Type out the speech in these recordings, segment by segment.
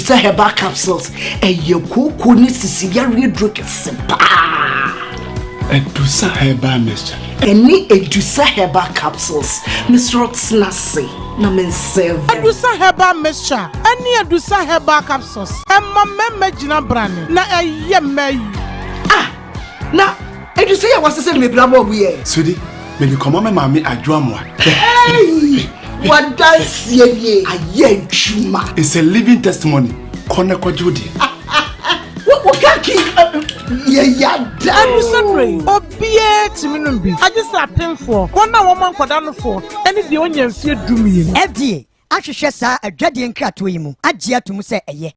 Edusa Heba capsules. You cook ni sisi ya redruk simpa. Edusa Heba mixture. Any Edusa Heba capsules. Miss Rots Nasi. Na men serve. Edusa Heba mixture. Any Edusa Heba capsules. Emma meme jina brani. Na me. Na Edusa ya wasese me brabo we. Sweetie, me you come on me mami adwamwa. Hey! What does ye? Aye chuma. It's a living testimony. Kone kwa Judy. What kaki? Yeah, Edusa Dre. Obie timinumbi. I just paying for. One woman for down for. Any the onion fear do me. FDA. Ahwehwe saa adwade nkrato yi mu. Agye atum se eye.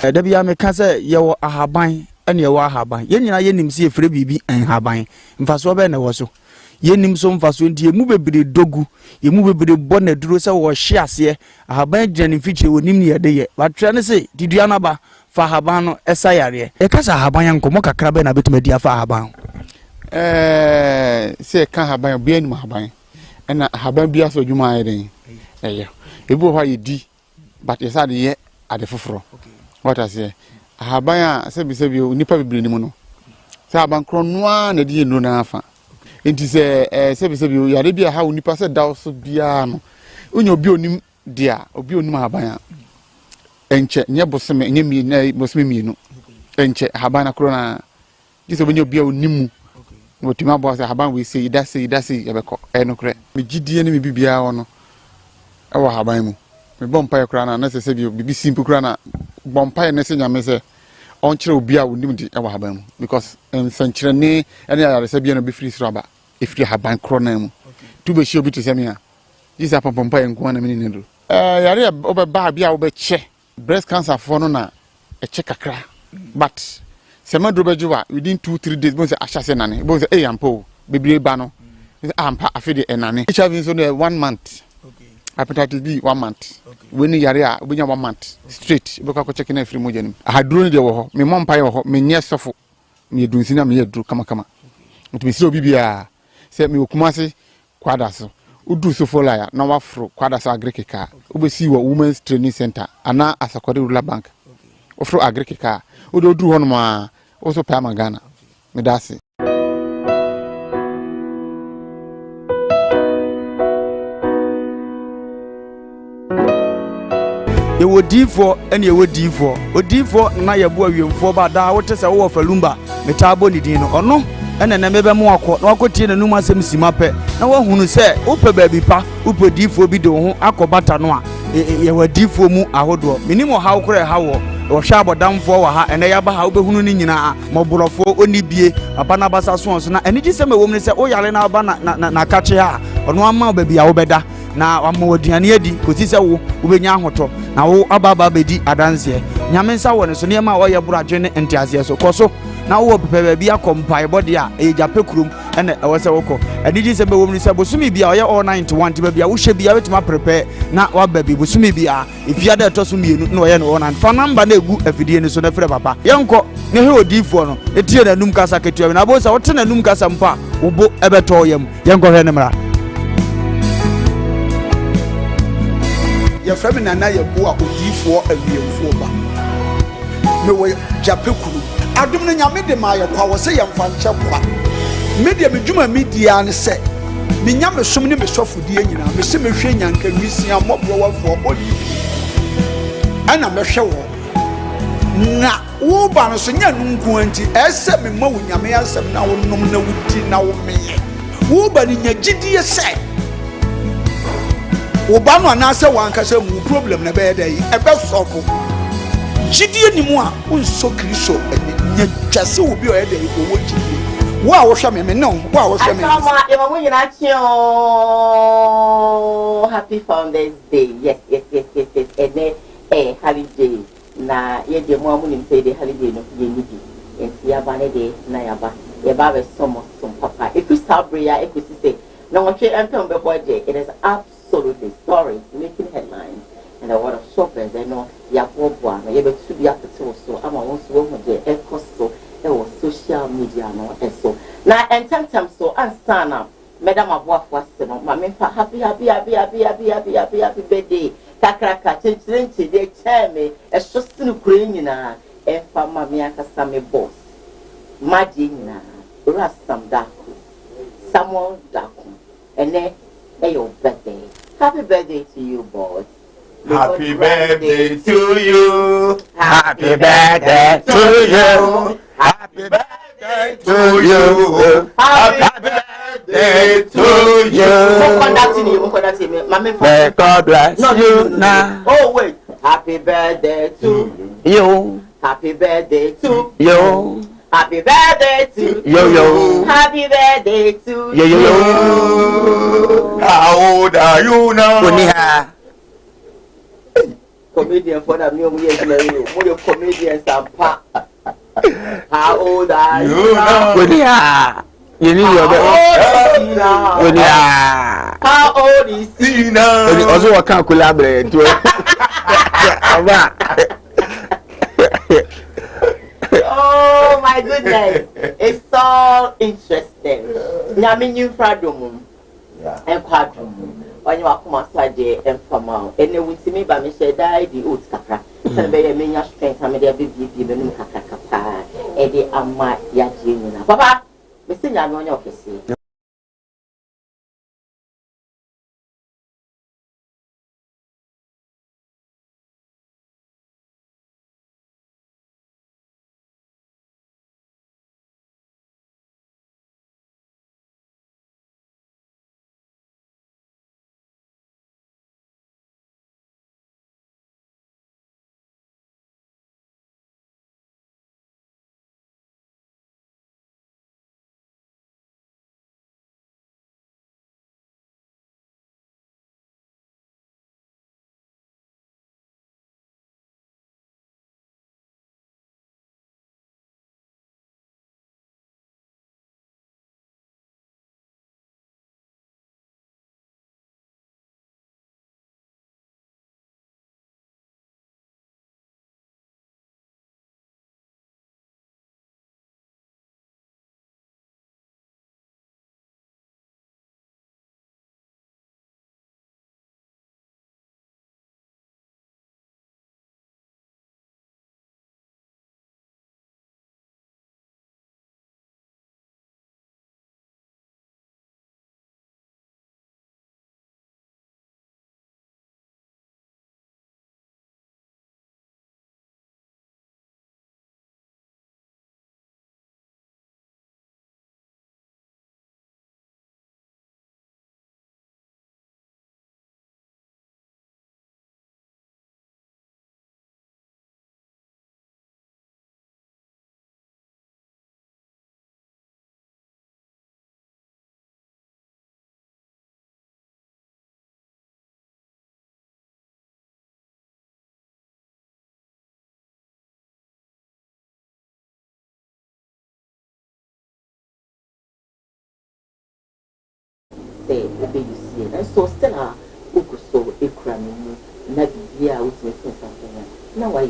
Dabia me ka se ye wo ahaban ene ye wo ahaban ye nyina ye nim se ye fere bibi enhaban mfaso be na wo so ye nim so mfaso ndi emu bebere dogu emu bebere bo na duro se wo hye ase ahaban gya ne fiche wo nim ne ye de ye batwa ne se didua na ba fa ahaban no esa yare e ka sa ahaban yankomo kakra be na betuma dia fa ahaban se ka ahaban bia ni ahaban ena ahaban bia so dwuma aye den eye ebu ho ye di but ye sa de ye ade foforo. What I say, Habaya, Sebi, Nipa Biblimuno. Saban Cronwa, Nadi no nafa. It is a Sebi, Yarabia, how Nipa said, Dao Biano. Unyo Bionim, dear, or Bionum Habaya. Enche, Nebosem, Nemi, Mosmino. Enche, Habana Crona. This when you be Nimu. What Timaba was a Haban, we say, that's it, Ebeco, Enocre. Me GDN, Bibia ono. Our Habamu. Me bompire crana, necessary, be simple crana. Bompire Nessina Messe on Cherubia would limit our habam because in Sanchene and I Sabian be free rubber if you have bank chronem to be sure to Samia. This up Bompire and Guana Minino. Yaria over Barbia over che breast cancer for nona a check a cra. But Sama Drobajua within 2-3 days, both Ashasenani, both A and Po, Baby Bano, Ampa Affide and Nani. Each having only 1 month. Hepatitis B 1 month. When you are 1 month straight, because checking every mojan. I had drawn the war, me mom pie or me near suffer. Me do sina me do kama. It be so bibia. Say me Kumasi Quadaso. Udu so for liar, now afro Quadas Agrica. Ube see what women's training center, and now as a Corridor Bank. Ofro Agrica. Udo do one ma also Pamagana. Medasi. ye wo D4 ene ye wo D4 o D4 na ye bo awiemfo ba da wo tese wo falumba metabo ni din no ono ene na mebe mo akọ na akotie nanum asem simape na wo hunu se wo pe ba bi pa wo pe D4 bi de ho akobata no a ye wa D4 mu ahodo minimo ha wo kore ha wo hwa abodamfo wa ha ene ya ba ha wo be hunu ni nyina moborofo oni bie papa na basa so na ene gi se me wo mu se wo yale na ba na kache ha ono ama ba bia wo beda na amodiane adi kosi se wo benya ahoto na wo ababa bedi adanse nyame nsa wo ne so ne ma wo ye buradwe ne entiase so koso na wo pepe bia kompai body a e jape kurum ene e wo se woko adiji se be wo mu se bosumi bia ye all 91 ti bia wo hwe bia wetima prepare na wa babi bosumi bia ifia da to so mienu na wo ye no ona fa namba na egu afidie ne so na fere papa yenko ne he odifo no etie na num kasa ketua na bo se wo te na num kasa mpa wo bo ebeto yam yenko hwe ne mra ya frame na na ye bo a odifo awiemfo ba me wo jape kuru adum no nyame de ma ye kwa wo se ye mfa nche kwa media medjuma media ne se me nyame som ne me sofodie nyina me se me hwe nyanka nwisia mobro wafo bodi ana me hwe wo na wo ba no so nya nunku anti ese me ma wo nyame asem na wo nom na wuti na wo meye wo ba ni nya gidie se wo ba no na se wan ka se mu problem na be dey e be solve gidie ni mu a unso kristo nya twase obi o e dey ko wo gidie wo a wo hwe me no wo a wo hwe me happy Founders Day. Yes. And holiday na ye de mo amu nim say de holiday no ye ni di enti ya ba ne de na ya ba ye ba be some papa e could sabre ya e could say no one can be boy. It is absolutely story making headlines, and a lot of shoppers. I know you have one, you have to be up to so. I'm also one the echo so. There was social media no so. Now and sometimes so and sana, Madam Abwa was no, Mamma happy birthday. Kakraka, chinchi, they tell me a shostin Ukrainian and for Mamma Kasame boss. Madina, Rastam Daku, Samuel Daku, and then your birthday. Happy birthday to you, boys. Happy birthday to you. Happy birthday to you. Happy birthday to you. Happy birthday to you. May God bless you now. Oh wait. Happy birthday to you. Happy birthday to you. Happy birthday to you. Happy birthday to you. How old are you now? Comedian for the new year, more comedians and pa. How old are you now? You need your How old is he now? Also, I can't collaborate. Oh my goodness, it's so interesting. Nyami new fradum and quadrum. When you are come outside and come out, and they will see me by me say die the old kakra. And be a mania strength, I made a baby, even kakaka, Eddie Amma Yajina. Papa, Mr. Yanon, okay, see. Say, the baby see, and so still a so a cramming, not dear with me something. Now I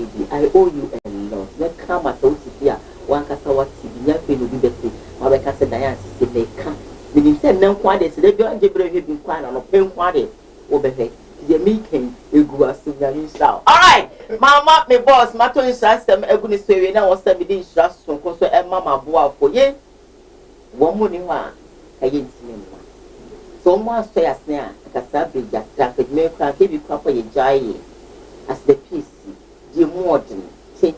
owe you a lot. Let come at those here, one casawa TV, nothing will be better. Or I can say, Diane, they come. Meaning, send them quite they don't give him quiet on a pen quite over here. The making a good as All right, Mamma, my boss, my twin system, a good story, and I was 17 shots from Costa and Mamma Boa for ye. One morning, I didn't see him. So much say as now, Casabi, Jack, make a heavy crop for your jay as the PC, the modern, change,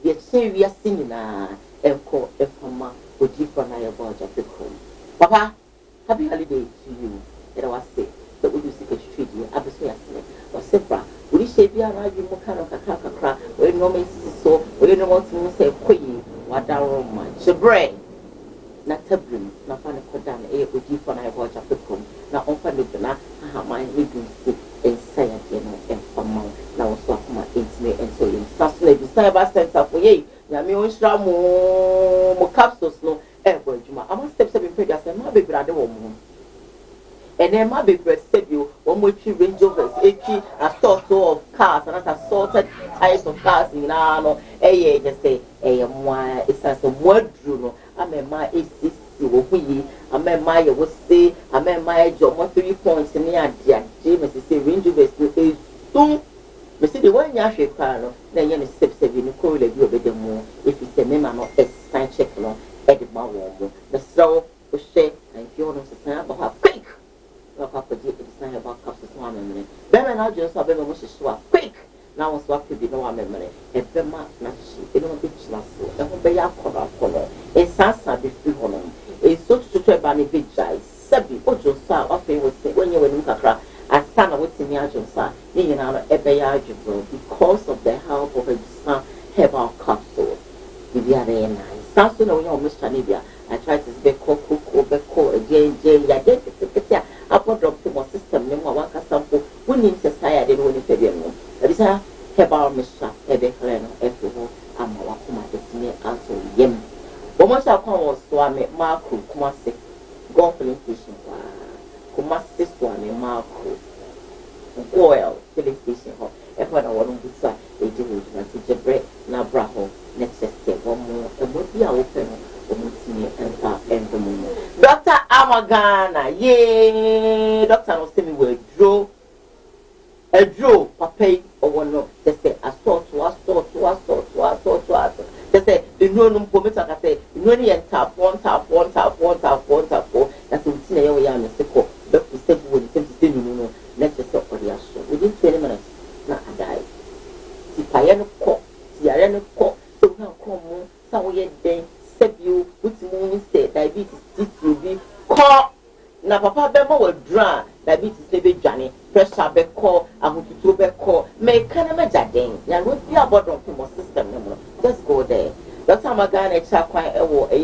the change we are singing and call a farmer who different about your people. Papa, happy holiday to you. And I was sick, but we do see a street, you have a swear, or Sepra. Will you shape your idea more kind of a crack, or no man so, or you know what to say, Queen, what down my bread. Na tabrim na fane kodan e odi fo na e bo ja pekom na onfa ne na ha man ne bi si ensaya de no e fama na wo so akoma intime enso yin sasle bi sai ba center for ye ya mi on shra mo capsules no e bo adwuma ama step 7 page ase ma be brade wo mo ene ma be brade step yo wo mo mochi Range Rovers, assorted of cars, and assorted types of cars in Ano, just say, it's as a word, I'm a my AC, I'm a Maya was say, I'm a Maya job, 3 points in the idea, James is a Range Rovers is soon. But see the one you have a then you're step 7 you call a bit more if it's a memo a sign check on Edinburgh. The slow will shake and if you want to say about quick. Look up it's not about cups of 1 minute. Then I just have a wish to swap quick. Now swap to be no memory. A Bema, not she, don't be last. And be a color. A Sasa be free home. A so to try by the big guys. Sabi, what you saw, what they would say when you were in Kakra. As son of what's in your job, because of the help of a son herbal capsules. If you are very nice, Samson, you know, Mr. Nibia, I tried to be cocoa, again, I put up to my system, no one can sample, who needs a sire, they don't need to that is a herbal Mr. Ebekleno, Efu, and Mawakuma, it's me, also, yem. Almost our con was to I met Marco, Kumasi, golf filling station. Kumasi one Marco oil filling station. If I don't want to say, they do it to break now, bravo. Next step, one more, and what we are open, and the moon. Dr. Amagana, yay, Dr. No semi will draw a draw, papa, or one no, they say, I saw to us. They say, the no permit, I say, no, and tap, one tap, that's the routine. I am a sickle. Doctor said, we will say, no, let's just stop for the show. Within 20 minutes, not a die. If I am a court, the arena court, so now come, some way then, save you, put moon, say, diabetes, this will be caught. Now, Papa Bema will drown, diabetes, maybe Johnny, pressure be call, and who to be call, make kind of a jardine. Now, would be about on my system, just go there. Dr. Magana, Chakwa, a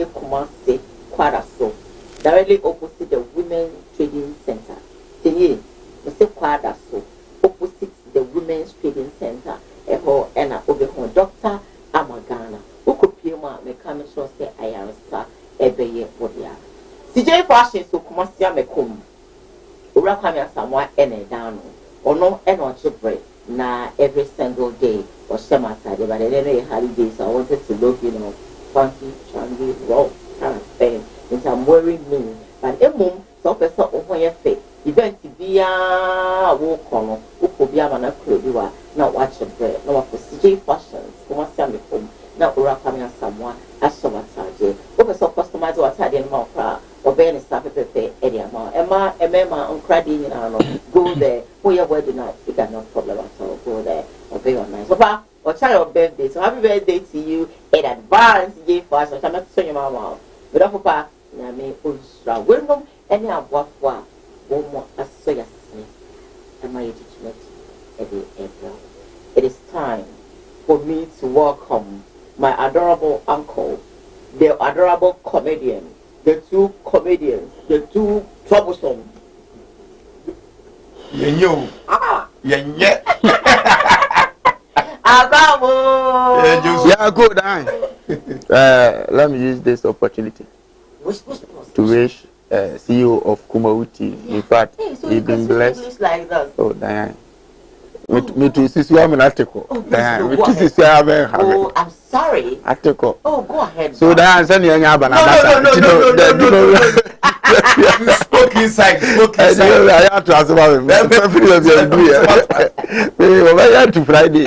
Kumasi, Koowaa Show, directly opposite the Women's Trading Center. Mr. Koowaa Show, opposite the Women's Trading Center, and over home, Dr. Amagana, who could pay my mechanical say I am sir, every year for the year. CJ Fashion, so Kumasia Mekum, Urakami somewhere and down, or no, and on chip break, na every single day, or Shema Side, but I didn't know holidays, I wanted to look, funky, trendy, raw, kind of thing, which I'm wearing me, but a mum, so person over your face. Event to be a walk on, who could be a man of Koowaa, not watch a bread, no for CJ Fashions, Kumasia Mekum, not Urakami someone, as so much charge, over so customized what I didn't know. Or Ben is happy to pay any amount. Emma on credit, go there. For your wedding night, you got no problem at all. Go there or pay on night. So, Papa, or child birthday. So, happy birthday to you in advance, J Fast. I'm not saying your mama. But, Papa, I mean, William, any of what one more as so yes. Am I legitimate every April? It is time for me to welcome my adorable uncle, the adorable comedian. The 2 comedians, the 2 troublesome. Yeah. Yeah, good. Let me use this opportunity to wish CEO of Kumawood TV. In fact, he's been blessed. Like that. Oh, Diane. Me too, sister, I'm an article. Diane, oh, I'm sorry. Article. Oh, go ahead. So Diane, send you a banana. No. You spoke inside. I have to ask about him. I have to Friday.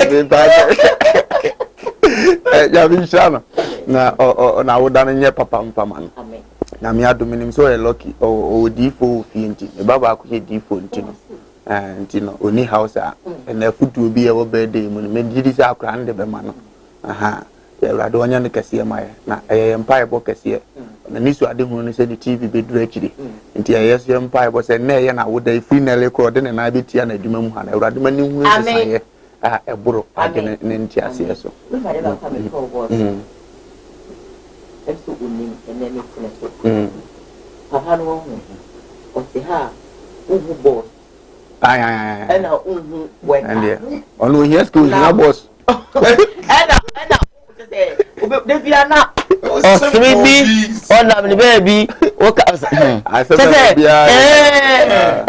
Na wo dan nye papa mpaman. Amen. Na me adominim so lucky o D4 fienti. E baba akoye D4 ntino. Ntino oni house a na futu obi e wo birthday mu me didi sa akra nde be ma no. Aha. Ya rado anya ne kase ma ye. Na empire bo kase. Na nisu ade hu no se di TV be dura akiri. Nti ya yes empire bo se na ye na wo da free na record de na be tia na adwuma mu ha na rado mani hu se saye. Eburo agene ne nti ase so. We might ever come and call boss. So unim and then it's Papa no o se ha uhu boss. Ay. And now when and ono here school na boss. And say they be na oh baby on the baby o ka I said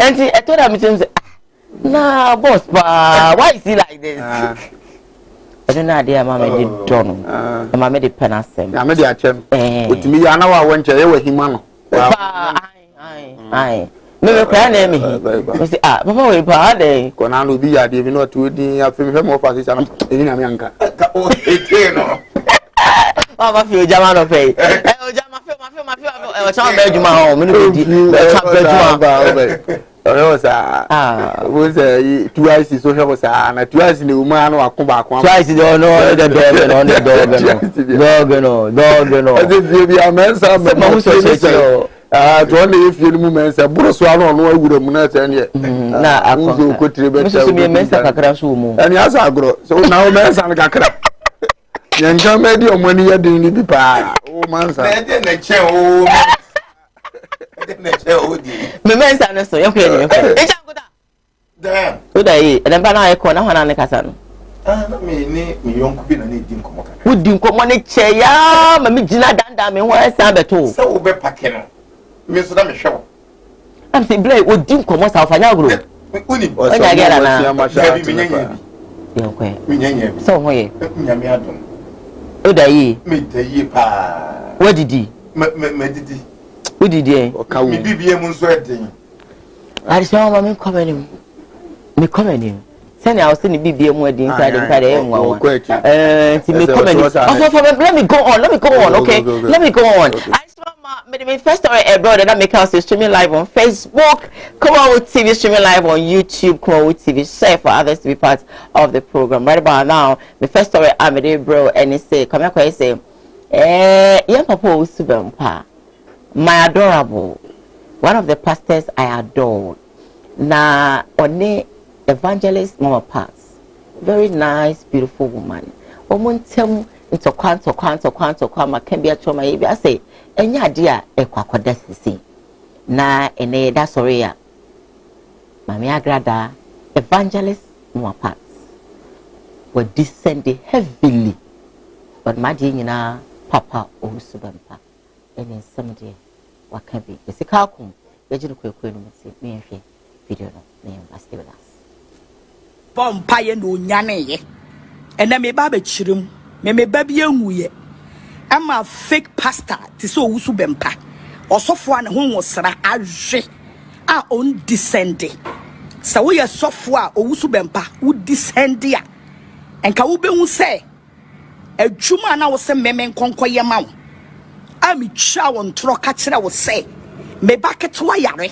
enti I told am say Nah, boss, why is he like this? I don't know. Dear, Mamma did John. Mamma did Penasem. I made a champ. With me, I know I went to Himano. Aye. No, can name me. Papa, we party. Conano be a divino not to the affirmation of us in America. Papa, feel Jamano pay. Twice is social was and twice in the woman or come back. Twice the dog, only if you moments a Bruce Wallon would have not and yet. Now, I could be a mess at a crash room. And yes, I grow. So now, mess and a crap. Young John made your money, you didn't be pa. Oh, man, I didn't check. Oh, the men's answer, okay. Good day, and then I call on a cousin. Me young people need to come. Would you come on a chair? Mammy Gina Danda, me where I stand at all. So, be packing. Miss Show. I'm saying, Blake, would you come out of an agro? When I get a so, way. Oh, day, meet the ye pa. What did he? Who did he? Or can we be a moon? I saw me coming. Me coming. Send out in the BBM wedding inside the let me go on, okay? Let me go on. I saw my first story abroad that make us streaming live on Facebook, Kumawood TV streaming live on YouTube, Kumawood TV. Share for others to be part of the program. Right about now, the first story I'm a bro and he say, come here, I say, young papa Subampa, my adorable, one of the pastors I adore. Na one evangelist Mama Pass, very nice, beautiful woman. Omuntem into kwanto kwama can be a choma. I say, any idea a quaquadessi. Na ene da soria. Mamia grada, evangelist Mama Pass were descending heavily. But my dear Papa Osubampa, and in some day, what can be? The Sikakum, the Junior me video name must stay with us. Pompire no nyane and then me baby chirum, me baby young. I'm a fake pastor, Tiso Usubempa, or software whom was Sarah Aje, our own descending. So we are software or Usubempa would descend here. And Kaube will say, a Juma now was a memen conquer your mount. I'm a chow on Trocatcher will say, me back at Wayare.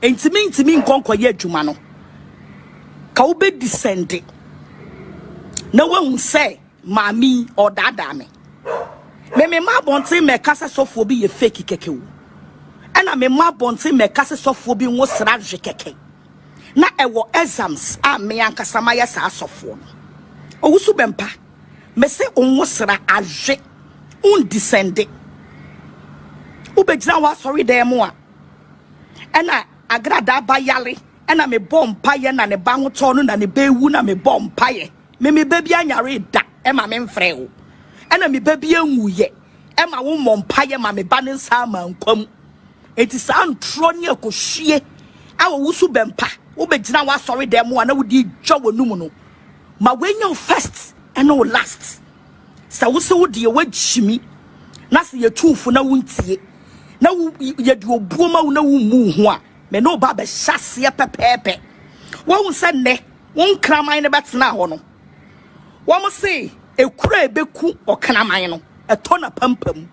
And to me, conquer your Jumano. Kaube descending. No one will say, Mammy or Dada me. Me ma bonte me kasa sofobi ye fake keke. And I me ma bonte me kasa sofobi wo sraje keke. Na ewo exams a me ankasa ma yesa asofo. Owusu bempa. Me se onwo sra aje. Un descending. Ubegina wa sorry dem a. Ena agrada ba yale. Ena me bom paye na ne bango tonu na ne bewu na me bom paye. Me baby anyare da e ma me mfre wo. Ena me baby anwuye e ma wo mompaye ma me ba ne nsa ma nkwam. Enti sa antro ne akohwie a wo wusu bempa wo begina wa sorry dem a na wo di dwa wonum no. Ma wenya first and no last. Sa wo se wo de wagimi na se ye tufu na wuntie. Na wo ye de obuo ma wo na wo mu ho a me no ba be hyase pepepe. Wo se ne won kraman ne betena ho no. Wọ́n say ekura ebeku okanaman no eto na pampam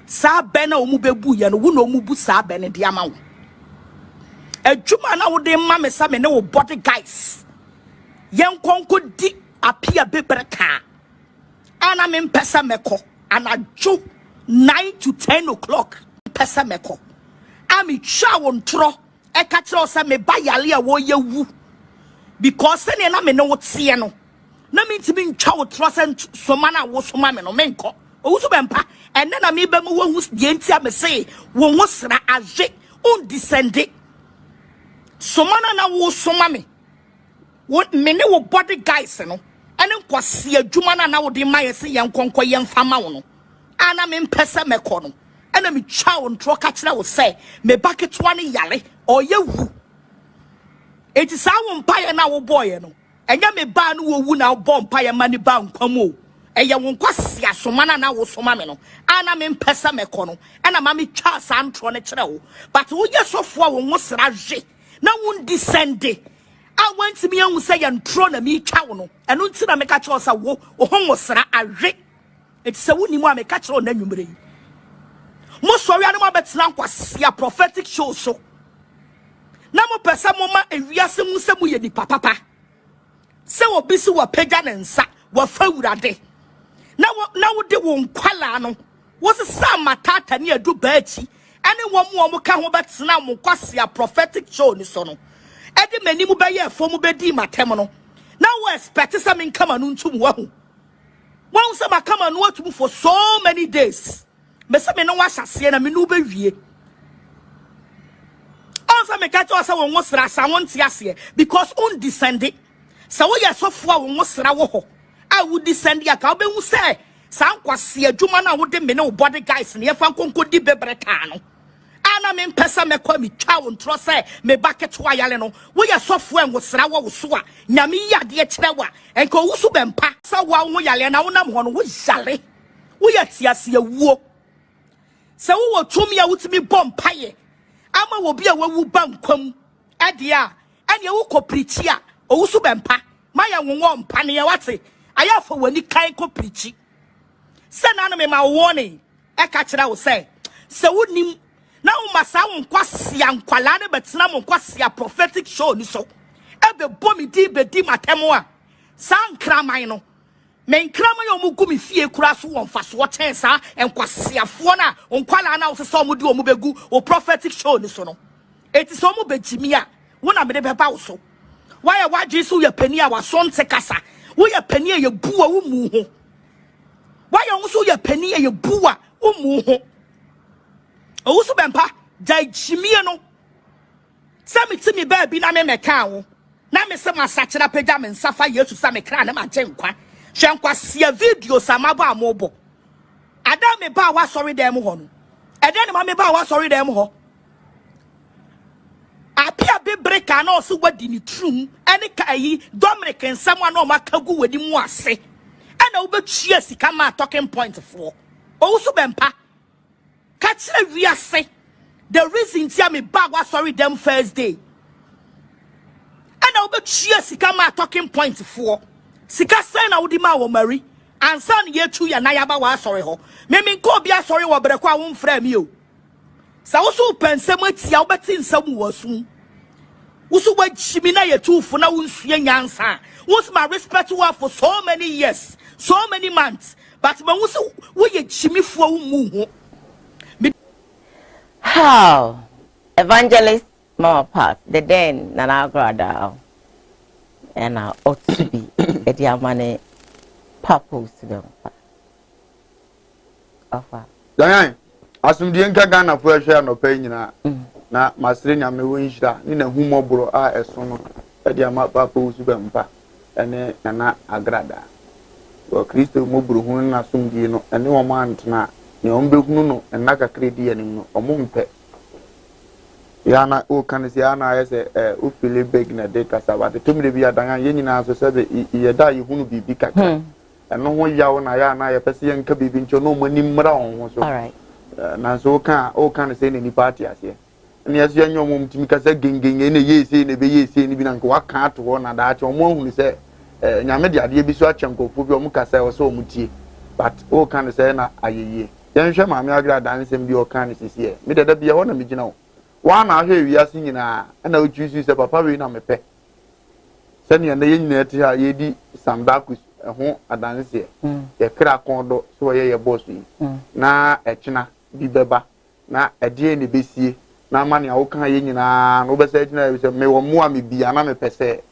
saa bɛ na omu bebu ye no wo na omu bu saa bɛ ne de ama wo adwuma na wo de ma me sa me ne wo body guys yen konko di apia bebreka ana me mpesa meko anadwo 9 to 10 o'clock mpesa meko ami twa wo ntro e ka kire o me ba yale a wo yewu because ne na me ne wo tie no na me ntimi ntwa wo trosen soma na wo soma me no menko owusu bempa enne na me ba mu wo hu die ntia me say wo wo sra age on descende soma na wo soma me wo me ne wo body guys no ene nkwase adwuma na wo de maye se yen konko yen fama wo no ana me mpese meko no ena me twa wo ntro ka kire wo say me baketwa ne yale oyewu It is our umpire now, boy, no. And ya me ban who would now bomb pie money bound come. And ya won't quasi as so man now was so mamino. And I'm in Pesa Mecono, and a mammy Charles Antron. But who yes so far was Raje. Now won't descend. I went to me and say and tron a me chawno, and until I make a choice a wo or homosra a rate. It's a winning one make catch on the number. Most sorry, animal bets now was a prophetic show so. Namo pesa moma e wiase mu semu ye ni papa. Se wo bisi wo pagya ne nsa wo fa wurade. Na wo de wo nkwala no. Wo se sa matata ne adu baachi. Ane wo mo ka ho betena mo kwase a prophetic show ni so no. E de mani mu be ye fo mu be di matem no. Na wo expect say me nkama no ntum wo ho. Won se makama no atum for so many days. Me se me no wa hyase na me no be wie. Also me catch us won wosra sa won tiase because on descend. So we are so far won wosra wo ho. I would descend ya ka obehu say sa nkwase adwuma na wo de me no body guys na ye fa konkodi bebreta no. Ana me mpesa me kwa mi twa won tro say me bucket wa yale no. We are so far wosra wo so a nyame yade e kire wa enko wusu bempa sa wa wo yale na wonam ho no wo yale. We are tiase awuo. So wo tumi ya wutimi bompaye. Ama wo bia wawu bankwam adia ane wo ko preachi a owusu bempa maya wonwo mpa ne wate ayafa wani kan ko preachi se na no me ma warning e ka kira wo se wonim na wo masa wo kwase ankwala ne betena mo kwase a prophetic show ni so ebe bomi di be di matemo a san kraman no men kraman yo mu gumi fie kura so won faso wo chen sa enkwasiafo na onkwala na wo se so mu di o mu begu o prophetic show ni so no eti so mu begimi a wona me de beba wo so why waji so ye pani a waso nte kasa wo ye pani a ye buwa wo mu ho why you so ye pani a ye buwa wo mu ho o so bempa jai chimie no se mitimi ba bi na me meka wo na me se masachira pagya me nsafa yesu sa me kra na ma genkwa hwenkwase video samabo amobo adam me ba wa sorry dem ho no eden ma me ba wa sorry dem ho apia be breaker na oso wadi ni trum ene kai dominic nsam na o makagu wadi mu ase ena wo betue sika ma talking point for o so bempa ka kire wiase the reason tia me ba wa sorry dem first day ena wo betue sika ma talking point for sika say na wodi ma wo mari ansa na ye tu ya na ya ba wa sorry ho me nko bia sorry wo breko a wo mfra mi o sa wo so pensem atia wo beti nsam wo su wo so wa chimi na ye tu fu na wo nsue nyansa wo so ma respect wo for so many years so many months but ma wo so wo ye chimi fu wo mu ho how evangelist mama part the den na na grada and ought to be at your money purpose them offer Diane asumdie nka Ghana fo ehwe no pa nyina na masre nya me wonhira ni na humobro a eso no e dia ma papa usu bempa ene na agrada o Kristo mobro hun na asumdie no ene wo mantena ne ombehunu no na kakre di anim no omumpe yana o kanisi yana ayese o fili beg na de kasaba de tumre bi adan ye nyina so sebe ye da ye hunu bibi kakra eno ho yawo na ya na ye pese ye nka bibi ncho no mani mmra ho so all right na so o kan se ni party ase ne yeso ye nyom mtimi kasa gengen ne ye se ne be ye se ne bi na nka waka ato ho na da ache omo hunu se nyame de ade bi so achenkofo bi o mu kasa o so mutie but o kan se na ayeye ye nhwe maame agra dan se bi o kan sisi e me de bia ho na me gina o wana ahwe wiase nyina na o chusu se papa we na mepe se ne na ye nyina ti ha ye di sambakus ho adanse ye kra kondo so ye boss yi na echina bi beba na ede ne besie na ma ne awo kan ye nyina no be se echina se me wo mu a me bia na me pese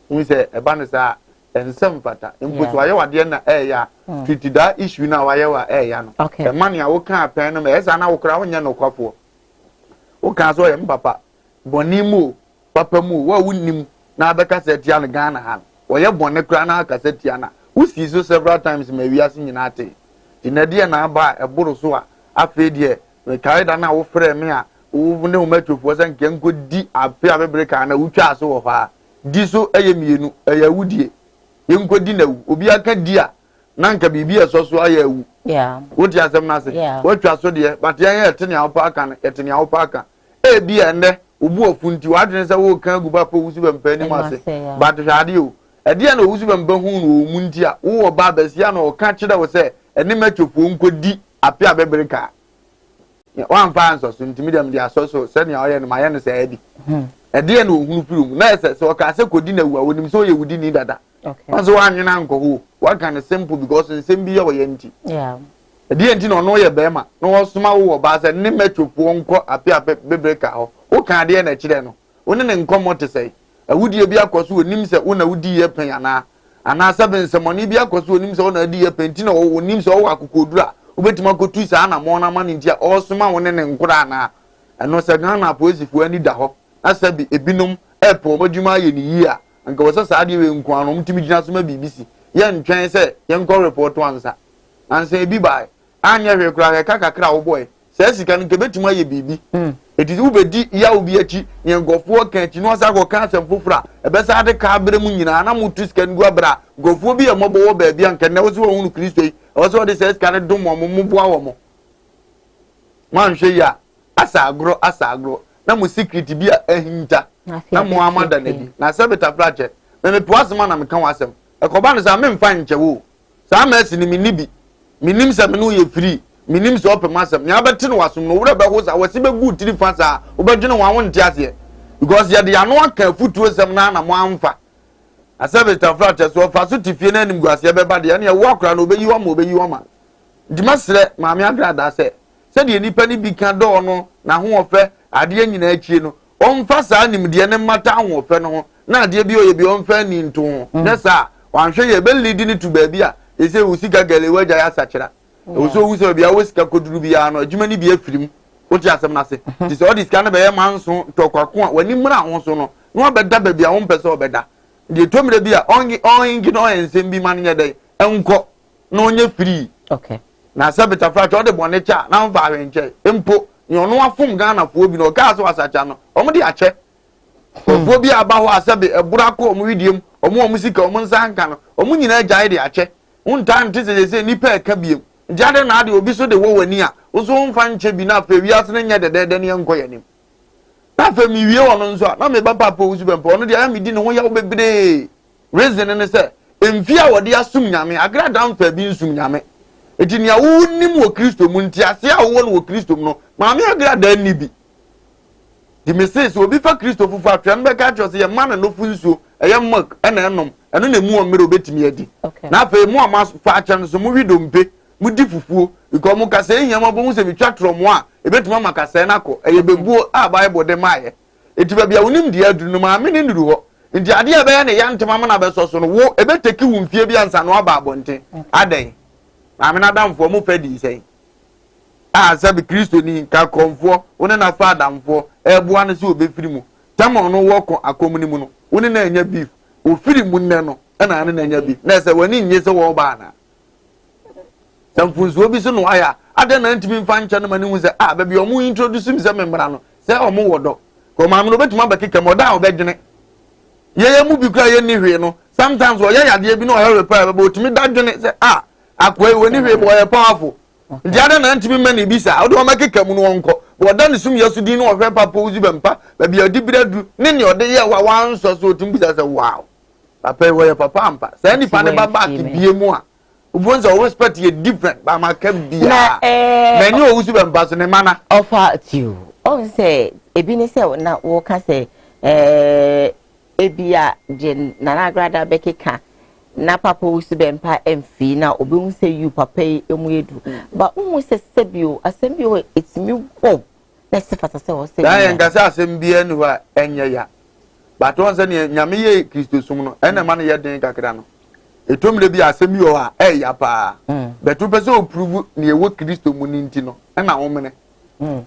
hu se eba ne sa ensem fata input wa ye wade na ya treat that issue na wa ye wa ya no e ma ne awo kan pen no me esa na wo kra wo nya no kwafo o kan so ye papa bonimu papa mu wa wunim na abeka se tia no Ghana ha wo ye bonne kra na aka se tia na wo see so several times me wiase nyina ate dinade na aba eboro so a afi de me kai da na wo frɛ me a wo ne wo matwofo se nke nko di afi abebreka na wo twa so wo fa di so eye mienu eye awudie yenkodi na wu obi aka di a na nka bibi esoso aya wu woti asem na se watwa so de but yan ye tene awpa aka na etene awpa aka e bi ende obu ofunti wadene se wo kan aguba po wusu bempa ni ma se but hwade o ede na wusu bempa hu no mu nti a wo ba basia na o ka kire wo se ene matwofo nkodi ape abebreka wan fa anso so ntimi dem dia so se ne aye no ma ye no se edi ede na ohunu firum na se o ka se kodi na wu a wonim so ye wudi ni dada so wanwena nkoho what can simple because nsem bi ye wo ye nti ede nti no no ye bema na wo soma wo ba se ne matwofo nko ape abebreka ho wo kan de na kire no woni ne nkomo te sei awudie bi akoso onim se wo na wudi ye pen ana saben semoni bi akoso onim se wo na di ye pen ti na wo onim se wo akokodura obetima kotu sa na mo na ma ne ntia osoma wo ne nkura na eno se Ghana polisifu ani da ho asabi ebinom epo modwuma ye ni yi a nka wo sa ade we nku anu mtimi gina so ma BBC ye ntwen se ye nko report ansa ebi bai anya hwe kura kakakra wo boy se sika nke betima ye bibi eti wo bedi ya obi achi ye ngofo kan achi no sa ko kan asem fofura ebe sa ade ka abre mu nyina na mutu sika ngu abra gofo bi ye mobo wo ba bia nka na wo so hunu Kristo yi wo so de se sika ne dum mo boa wo mo man hwe ya asa agro na mu secret bi ahinta na mu amada na bi na sabeta frache me poasema na me kan wasem ekoba no sa me mfa nche wo sa ma esi ni minibi minim se me no ye free minim se open masem nya beti no wasum no wura be ho sa wasi be good tiri fa sa obedwene wa won ntia se because ye de ano aka futuo sem na mo amfa asabeta frache so fa so tifie na nim guase be ba de na ye wo akra na obeyi wa ma dimasre ma me agrada se de nipa ni bi kan do no na ho ofe ade nyina achie no omfa sa nimde ne mata ho ofe no ho na ade bi oye bi omfa ni nto ho na sa wanhwe ye be lead ni to ba bi a ese usika gale waja ya sachira oso wuso bia wosika koduru bia no adwuma ni bia firim wote asem na se ti se odi sika na be ye manso tokwako a wani mra ho so no no obeda ba bia wo mpese obeda de tomre bia ongi no ensem bi man nya dai enko no onye free na sabeta fracha ode bone cha na mfa hwenche empo nyono afum Ghana fo bi no ka so asacha no omo de ache fo bi aba ho asabe ebura ko omo widiem omo sika omo nsanka no omo nyina agyae de ache unta ntise se nipa eka biem jade na ade obi so de wo wani a oso mfa nche bi na fa wiase ne nya de ne enko yanim na fa mi wie wono nso na me papa po usu bempo no de ya mi di ne ho ya obebre reason ne se emfia wode asum nyame agrada mfa bi nsum nyame eti nia wo nim wo Kristo mu nti ase a wo wo Kristo mu no ma me agrada ni bi di message obi fa Kristo fufu atwa no be ka cho se ye ma na no fu nsuo eye mak ena enom eno na mu o mere obetimi adi na fa mu ama fa acha no so mu wi dompe mu di fufuo because mu ka se ehia ma bo mu se bi twatro mu a ebetuma maka se na ko eye bebuo a Bible de maaye eti ba bia wonim di aduru no ma me ne nduru ho nti ade e be ya ne ya ntema ma na be so no wo ebeteki wu mfie bi ansa no aba abonten adan amina damfo mu fedi sei sabi Kristo ni ka konfo woni na fa damfo eboa no se obefiri mu tamo no woko akomuni mu no woni na anya beef ofiri mu nne no na na anya beef na se woni nye se wo ba na samfunzo obi so no aya ade na ntimi mfa ncha no mani hu se ba bi omu introduce mi se memra no se omu wodo ko ma no betuma ba keke mo da obedwene ye mu bi kra ye ni hwe no sometimes o ye yade bi no o he repair ba otumi da dwene se akwai woni hwe bo ye powerful ndiade na ntimi mani bisa odo ma keke mu no wonko woda ne sum yesu din no o hwe papa uzi bempa ba bi odi biradu ne ode ye wa wanso so otum bisa se wow papa wo ye papa ampa se ni pa ne ba back bie mu a ubonza o respect ye different ba ma ka bia na ni o uzi bempa so ne mana offer you on say ebi ne se na wo ka se ebia je na agrada bekeka na papa usi bempa emfi na obi hu se you papa emu edu ba hu se sebio asembio etimi wo na se fata se wo se ya ngasa asembia ni wa enye ya ba to nse ne nyame ye Kristo sum no ena ma ne ye den kakra no etomle bi asembio ha ya pa betu pese o prove ne ewo Kristo mu ni nti no ena wo mene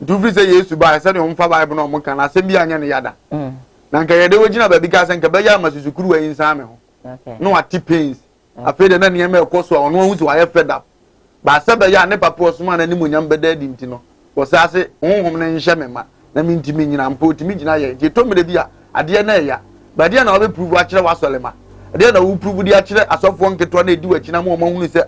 du free se Yesu ba se ne o mfa Bible no mo kan asembia anya ne yada na nka ye de wogina ba bi ka se nka ba ya masusukuru wa insa me ho no ati pains afede na niam e koso ono hu si wa ye fed up ba sebe ya ne papa osuma na ni monyam beda di nti no wo sa se honhom ne nhye mema na mi ntimi nyina mpo timi gina ye je to mede bia ade na ya but dia na obe prove a kire wasolema dia na wo prove dia kire asofo nketo na edi wachi na mo hunu say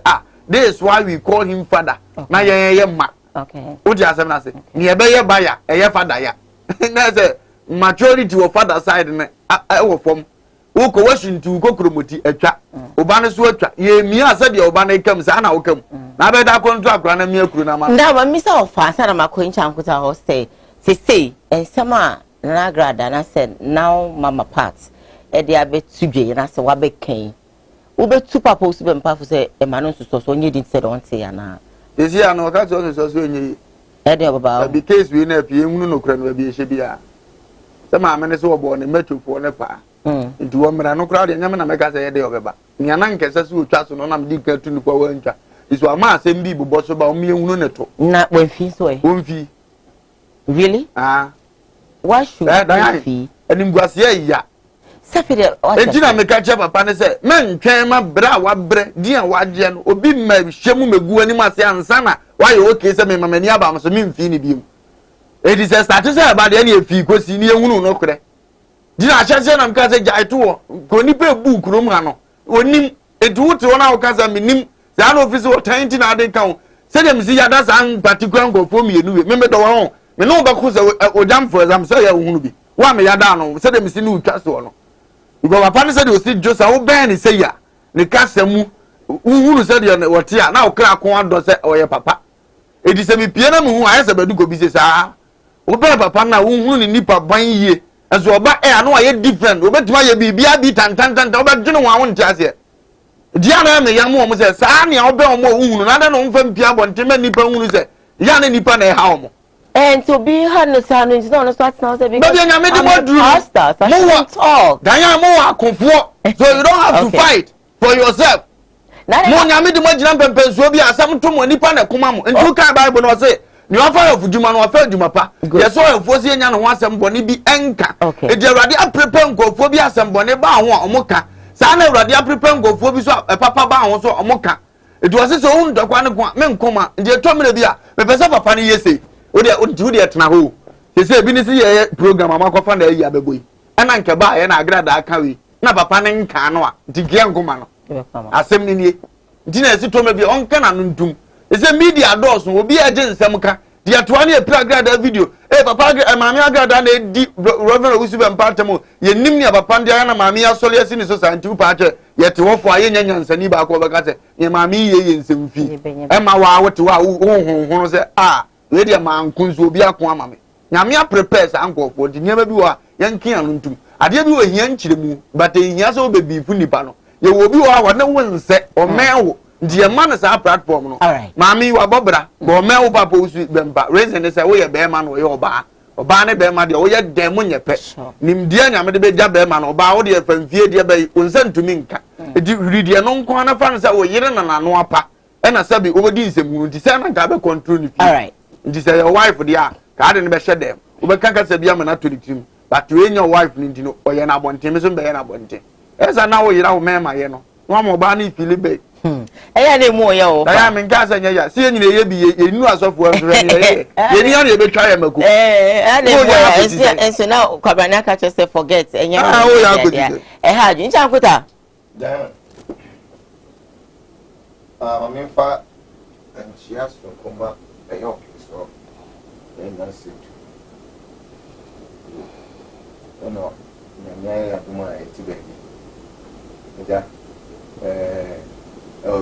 this is why we call him father na ye ma okay o dia asem na say ni ebe ye baya eye father ya na say majority of father side ne wo fom wo ko washintu ko kromoti atwa oba ne so atwa ye mi asa de oba na kam sa na wo kam na be da kontu akura na mi akuru na ma nda ma mi sa ofa sa na makoincha nkuta ho say ensema na grada na said now mama parts e dey abetudwe na say wa be kan wo be tu papa osu be mpa fo say e ma no so so onye din say don say ya na ezi ya no ka so onye e dey baba be case we na pie hunu no kura no be ehye bia se ma me ne so obo ne matufo ne pa nti wo mra no kura de nyame na meka say ye dey obeba nya na nkesa so otwa so no na me di ka tu ni kwa wantwa iso ama asem bi bobo so ba o me hunu ne to na wonfi so e wonfi really why should I fee? And in Guasia, ya. Sapphire, Ejina me catch up upon say, men came up bra wa bre, dear wajan, or be me shemu me gu any masian sana, why you okay, some many about some mean fini beam. It is a status about any fee, because you know no credit. Did I chance and cast a jai to go nipe book romano, or nim, it would to one our cousin nim, the officer or 10 I didn't count. Say them see that's un particular go for me, remember the one. Me no ba ko se o jam for exam say ya hunu bi wa me ya da no say dem si ni utwa so no because papa ne say de o si josa wo ben ni say ya ne kasemu hunu say de wo te a na o kra ko ado say o ye papa e di se mi pie na me hu aye se badu ko bi se sa wo be papa na wo hunu ni nipa ban yie eso oba e anu aye different wo betuma ye bibia bi tan wo be dwene wo awon tiase dia na me ya mo say sa ne wo be wo hunu na da no mfa mpia bonte me nipa hunu say ya na nipa na e ha wo. And to be honest, I don't know what now say because I'm a pastor. I shouldn't talk. Diana, so you don't have to fight for yourself. Mo nyame de mo gina pempenso bi asam to mo nipa na kuma mo. Ntu ka Bible no say, ni ofa of juma no ofa juma pa. Ye so enfosi enya no asem boni bi enka. E de Awurade a prepare nkofo bi asem boni ba ho omoka. Sa na Awurade a prepare nkofo bi so papa ba ho so omoka. E do se so un dokwa ne ko me nkoma. Nde to me bi a me pese papa ne yese. Odi etna ho se bi ni si ye program amakofa na yi abeboyi ana nke ba ye na agrada aka wi na papa ne nka no a digia ngoma no asem ni nie nti na esi to me bi onka na ntum se media doors no obi aje nsem ka dia to na e agrada video papa mami agrada na di reverend usu be mpatam ye nim ni papa ndia na mami asole asi ni so santi pa ache ye te wofo aye nyanyansani ba ko be ka se ye mami ye nsem fi ma wa wote wa ho se we dey man kunzu obi akon ama me nyame a prepare sa anko for di nyama bi wa yankin anuntum ade bi wo hia nkyire mu but hia so bebi fu nipa no ye wo bi wa na wonse o mewo die man sa platform no mami wa bobra bo mewo papa usu bemba reason dey say wo ye be man wo ye oba ne be man de wo ye dem nyepe nim die nyame de be ja be man oba wo de famfie de be onse ntumi nka di ridie no nko na fa no say wo yire na nano apa e na sabi wo di nsemu nti say na ga be control ni fi nti say your wife dia ka ade ne be hye dem wo be kanka say bia me na to the team but we your wife ni ntino oye na bonten me so be na bonten esa na wo yira wo mema ye no no mo ba na feel be eya na mu oye o ya me nka say nya si nyine ye bi ye nu asofo anso ye ni ya na be twa ye mako enso na kwabana ka che say forget enya o ya go ha ju ncha nkuta me fa enchia so komba eyo so na sit no nyanya ya duma etibe ja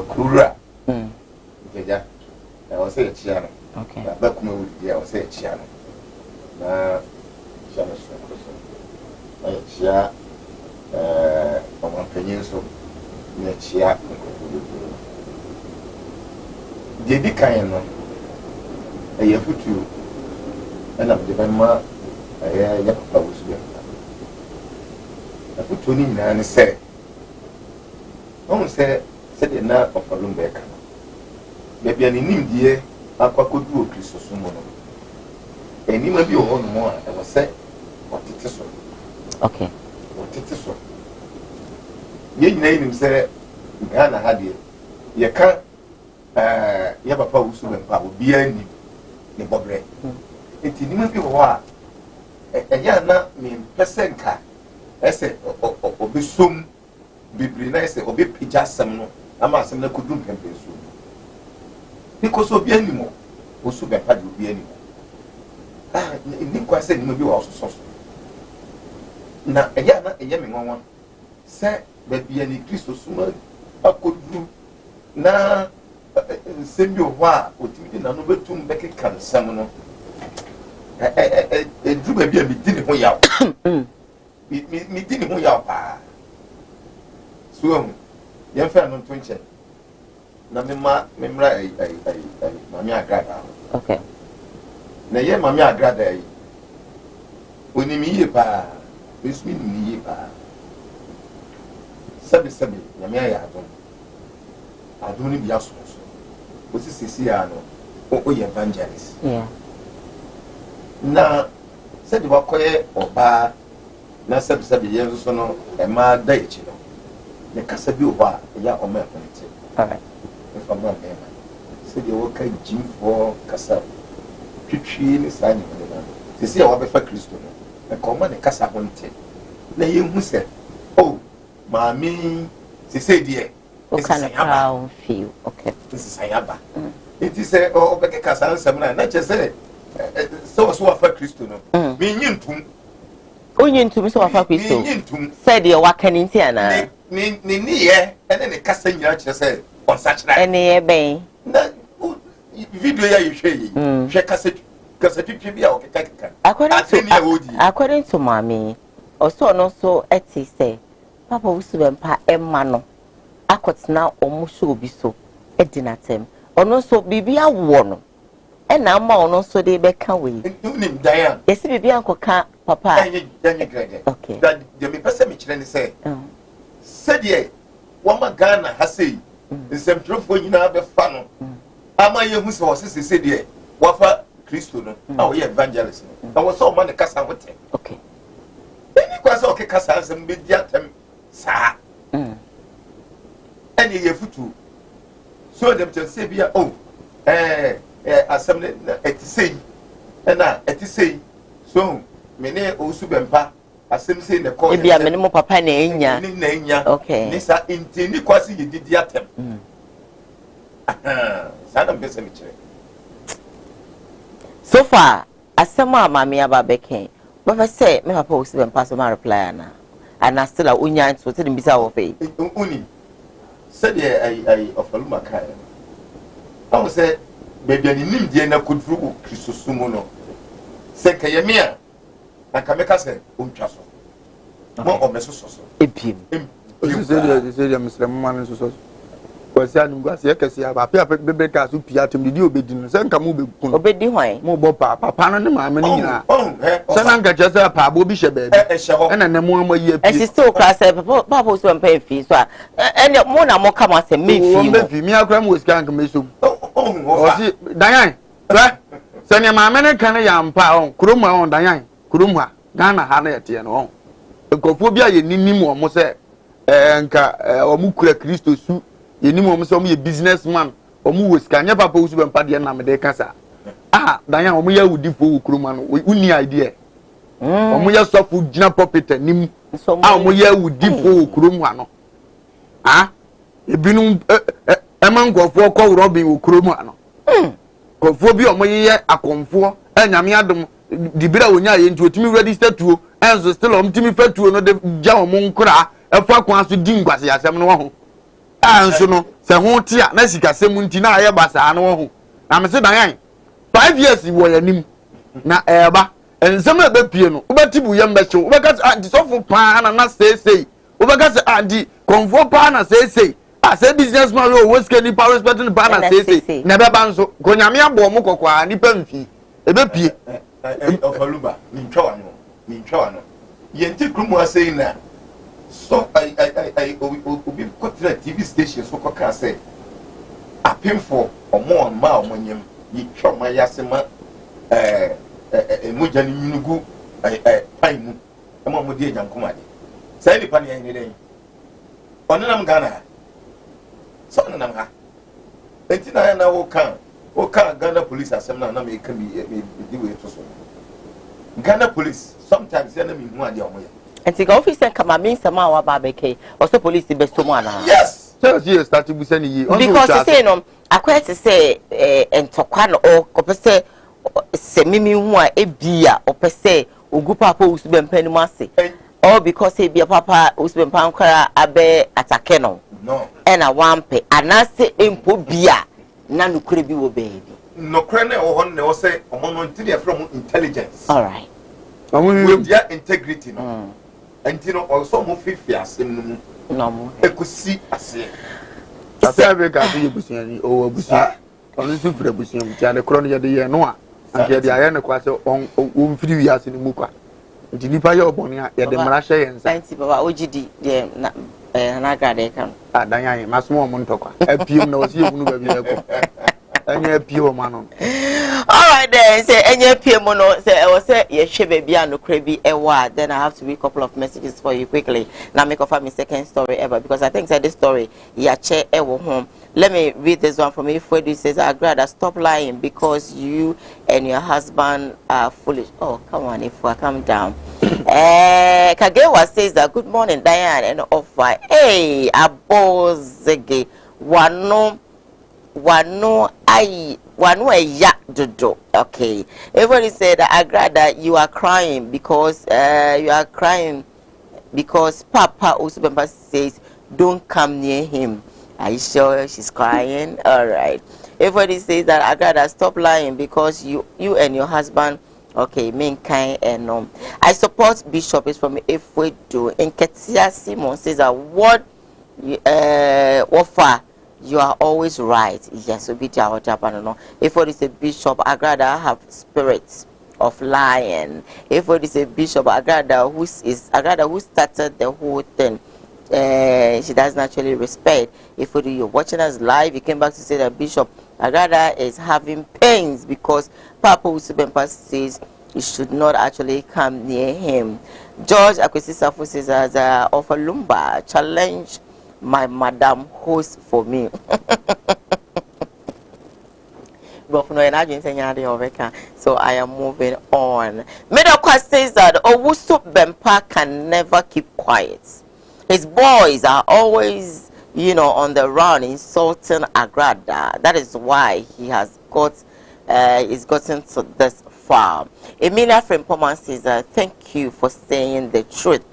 kurura ja o se chia no okay ba Kumawood dia o se chia no na chia no so na chia o man penyin so na chia Debi kan no e futu ena de ban ma ya papa wusu be futu ni na ne se on se de na ofalum be kan be bia ni nimdie akwakodu okristo so mo no enima bi o hono mo a e wo se otete so okay otete so ye nyina nim se Ghana ha de ye kan ya papa wusu be pa obi ani ne bobre enti ni ma bi ho a enya na me pesenka ese obi som bibiri na ese obi pija sem no ama asem na kodum pempenso because obi animo osu be pa de obi animo ni kwa se ni bi wa so na eya me nwanwa se ba bia ni Kristo suma akodu na sembi o wa otimi na no betum beke kansam no dru ba bia mi di ne ho yaw mi di ne ho yaw pa so yɛn fɛ no nto nkyɛn na memra ai mame agrada okay na yɛ mame agrada yi onimi yie paa esumi ni yie paa sɛbi nyame ayɛ adom ni bi aso osi sisi ya no o yɛ evangelist na sɛde wakɔyɛ ɔbaa na sɛbi yɛn so no ɛma da ekyi no ne kasa bi hɔ a ɛyɛ ɔma ɛfɔnte ɛfa ma bɛma sɛde wɔka gyimfoɔ kasa twitwi ne saa nyimene no sisi a wɔbɛfa Kristo no ɛka ɔma ne kasa ho nte na yɛhu sɛ o maame sisi deɛ okay sayaba it is a obeke kasa nsɛm na kyɛ sɛ sɛ wafa Kristo no menyi ntum onyi ntum sɛ wafa Kristo sɛ deɛ waka ne nti ana ne yɛ ɛne ne kasa nyina kyerɛ sɛ ɔnsa kyerɛ ɛne yɛ bɛn na video ya yɛhwɛ yi hwɛ kasa twitwi bi a ɔkeka according to mami ɔsɔ no so ɛte sɛ papa wusu bɛmpa ɛma no akɔtena ɔmo show obi so ɛdinatem ɔno so bibi awo no ɛna ama ɔno so de bɛka wei nim dan yɛsi bibi ankɔka papa ɛnyɛ grade okay that de me pɛsɛ me kyerɛ ne sɛ sɛdeɛ wɔma Ghana ha sei nsɛmtwerɛfoɔ nyinaa bɛfa no ama yɛhu sɛ wɔ sese sɛdeɛ wafa Kristo no a wɔyɛ evangelist no na wɔ sɛ ɔma ne kasa ho tɛ okay ɛni kwa sɛ ɔkeka saa nsɛm bɛdi atɛm saa ɛne yɛ futu so dem kyerɛ sɛ bia asɛm ne ɛte sei ɛna ɛte sei so me ne ɔsu bɛmpa asɛm sei ne kɔ ebia me ne mo papa na enya okay ne sa intini kwasi yɛ didi atɛm saa na mpɛsɛ me kyerɛ so far asɛm a maame aba bɛkɛn bɛfɛ sɛ me papa ɔsu bɛmpa so ma reply ana still a onya nso te ne bisa wɔ fɛ uni sɛdeɛ ai ɔfaluma kae no ɔmo sɛ baabi a ne nimdeɛ na koduru wɔ Kristo so mu no sɛ nka yɛ me a anka meka sɛ ɔntwa so ma ɔmɛsoso so ebiem sɛdeɛ mesrɛ moma no nsoso so kwasi anungwasi ekesi aba pia bebe ka so pia tem didi obedi no se nka mo be kun obedi hwan mo bo papa no ne maame no nyina se na nka chese pa bo bi hye baabi ena ne mo amayi apie esi still class papa so mpa fi so a ene mo na mo kama se me fi mo fi mi akra mo sika nka me so o si danyan se ne maame ne kan ya mpa on kromu on danyan kromu a Ghana ha na yete no on nkofo bi a ye ninim o mo se nka o mu kura Kristo su yenim o mo so mo ye businessman o mo wo sika nya papa usu bempa de na me de kasa danyan o mo ya wudifo wo kroma no uni idea o mo ya sofu gina puppet nim o mo ya wudifo wo kroma no ebinum emankwofo ko robin wo kroma no kofo bi o mo ye akonfo anyame adom dibira wonya ye nti otimi register tuo enso still o mtimi fatuo no de ja o mo nkra efa kwa so di ngwase yasem no ho anso no se ho tia na sika semu nti na aye basa no ho na me se dan 5 years wo yanim na eba ensem na be pie no obetibu ye mbeche obeka anti sofo pa na sei obeka anti konfo pa na sei say businessman we sika ni power respecting pa na sei na be ba nso konyame abo mo kokwa ni pa mfi ebe pie ofalumba ni ntwa no yenti krumu asei na so I obi kotra TV station so koka say apemfo omo ma omonyem yitwa ma yasema moja ni nyunugu pai mu ema mo die nyankoma de sai ni pani ni den onenam Ghana so onenam ha entina ya na wo kan Ghana police asem na me ka bi di we to so Ghana police sometimes ya na me hu ade omo ya And the officer come and mean some our barbecue or so police the best one. Yes. So you start to be sending Because you say no, I quite to say and to quan or say mimi who are a beer or per se or good papa who's been penny massy. Or because he be a papa who's been pankara abe at a kennel. No. And a wampe and I say impo beer. None could be baby. No crane or one or say among from intelligence. All right. With their integrity. No. And you know also move 50 as in no. I could see as I say I got you bushing or bushing. Only super bushing, the chronia de year no. And get the iron quite on 3 years in the Muka. Did you buy your bonia at the Marasha and Santi Baba OGD? Yeah, and I got a come. Ah, Diane, my small Montoka. A few knows you will and you're pure man. All right, then say any pure mono say I was say yes, she baby and no crabby a word. Then I have to read a couple of messages for you quickly. Now make my second story ever because I think that this story yeah chair ever home. Let me read this one from you. It says, Agrada, stop lying because you and your husband are foolish. Oh, come on, if I come down. Kagewa says that, good morning, Diane, and offer. Hey, Abozege, wano ya dodo. Okay. Everybody said, Agrada, you are crying because Papa Usubemba says, don't come near him. Are you sure she's crying? All right. Everybody says that I gotta stop lying because you and your husband, okay, mean kind and I support Bishop is from if we do. And Ketia Simon says that what offer you are always right. Yes, so be our Japan no. If what is a bishop, I gotta have spirits of lying. If what is a bishop, I gotta who started the whole thing. She doesn't actually respect. If you're watching us live, you came back to say that Bishop Agrada is having pains because Papa Usubempa says you should not actually come near him. George Akwesisafu says as of a Lumba, challenge my madam host for me. So I am moving on. Medokwa says that Owusubempa can never keep quiet. His boys are always, on the run insulting Agrada. That is why he has gotten to this far. Emilia Frimpoma says, thank you for saying the truth.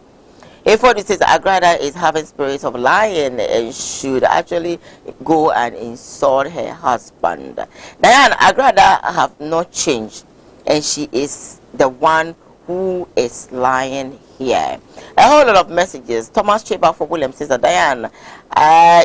If what it says Agrada is having spirits of lying and should actually go and insult her husband. Diane, Agrada have not changed and she is the one who is lying here. A whole lot of messages. Thomas Cheba for William says that Diane,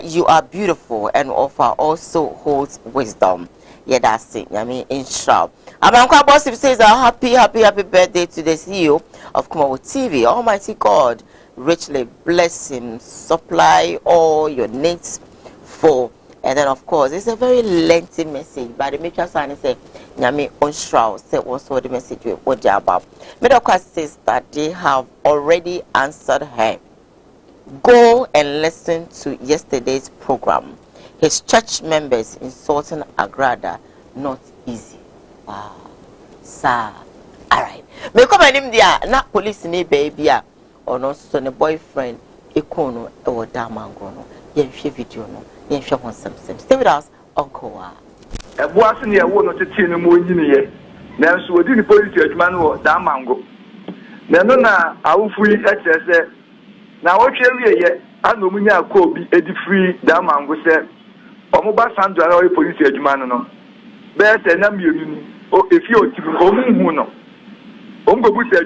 you are beautiful and offer also holds wisdom. Yeah, that's it. I mean, in short. Amankwa Bossip says happy birthday to the CEO of Kumawood TV. Almighty God richly bless him, supply all your needs for. And then, of course, it's a very lengthy message. But the maker sign say, Nyame on shroud, say also the message with what they about. Medokwa says that they have already answered her. Go and listen to yesterday's program. His church members insulting Agrada, not easy. Wow. Sir. Alright. Me come and there, not police in baby, or no son boyfriend, Ekono, or Damango, no. Yen video no. Stay with us on Koowaa. A boss in the one of the tin more engineer. Now, so did the police man or Damango. Nanona, I will free access. Now, what area yet? I know me now could be a free Damango said. Omoba Sandra or police man no. Best and I'm or if you're to go no. Ongo put a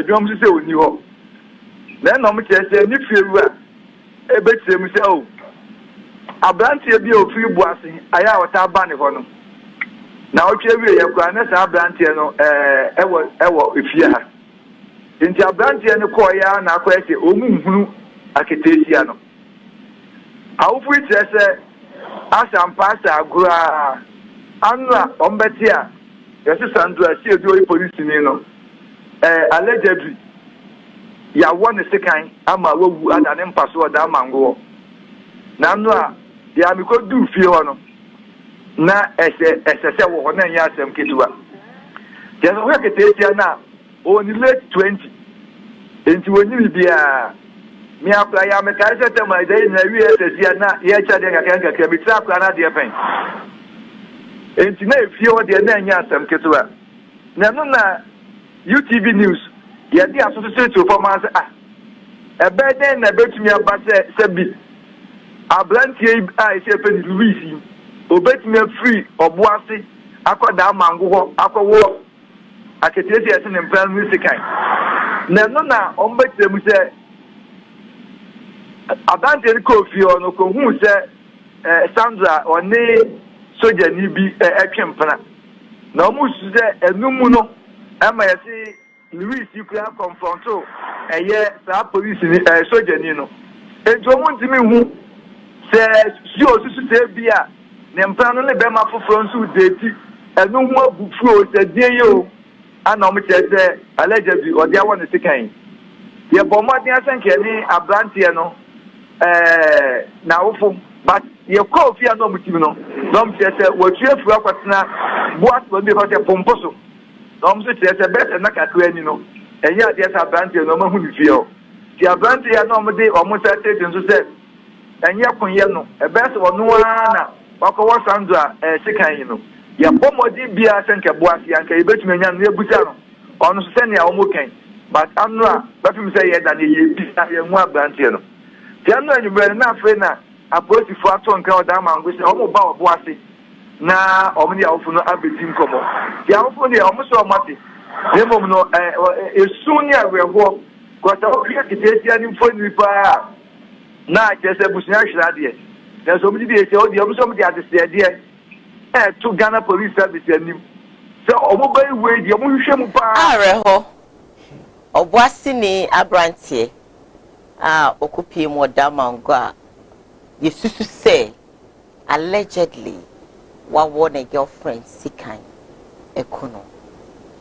drum to say on you. Then I'm just saying if you a bit say, Abrantie bi ofiri buase aya wata ba ne ho no na otwe ye kwa na sa abrantie no ewo efie ha nti abrantie ne ko ya na akwa ese omunhunu aketesia no awufuri trese asampa asa agura anu a ombeti a yesi sandu a si edu police ni no allegedly ya won sekan ama wawu adane mpaso da mango na anu a ya mi ko du fie ho no na ese wo ho na nya asem ketua je so we ketesia na oni late 20 enti wonyi bia me akra ya me kai se tema dai na wi esesia na ye cha de kakra me tra akra na de pen enti na efie wo de na nya asem ketewa na no na UTV news ye de asoso se to performance ebe den na betumi aba se bi abrantie a se pe Louis obetumi free oboase akoda mango ho akowo aketiesi ese ne mpran musikai na no na ombetire mu se abrantie kofi ono ko hu se Sandra oni soja ni bi etwempna na omu su se enumu no ema yesi Louis kura confronto eye sa police ni soja ni no ejo mu ntimi hu se si osusu se bia ne mpran no le be ma foforo nsu deti enu hu abufuo se die yo ana omu chese allegedly odi awo ne sikan ye bomodin asanke ni abrantie no na wofo but ye call fi ana omu timi no dom chese wotue fu akwatena boat bo bi ko se pomposo dom so chese best na kakra ni no enye ade sa abrantie no ma hu ni fi o ti abrantie ya no omu de omu sa tete nso se enye kunye no best wonu ana wako Sandra sikan yi no ya pomodi bia senke boasi anka yebetumi anya no ebusa no onu so sene a omokan but anu a bafim say ye da ne ye bi na ye hu abrantie no ti anu anyumre na afre na apolisi fo ato nka oda mango se omo ba oboase na omo dia ofu no abetim komo ya ofu ne omo so omate demom no esuni aweho ko ta o kike kitesi ani mfoni pa na jese busunya hwira de na so mi di ese o di omo so mi di adese de to Ghana Police Service anim so omobai we di omo hwehwe mu pa areho oboase ni abrantie okupie mu oda mango a yesusu say allegedly wa a girlfriend sikan ekono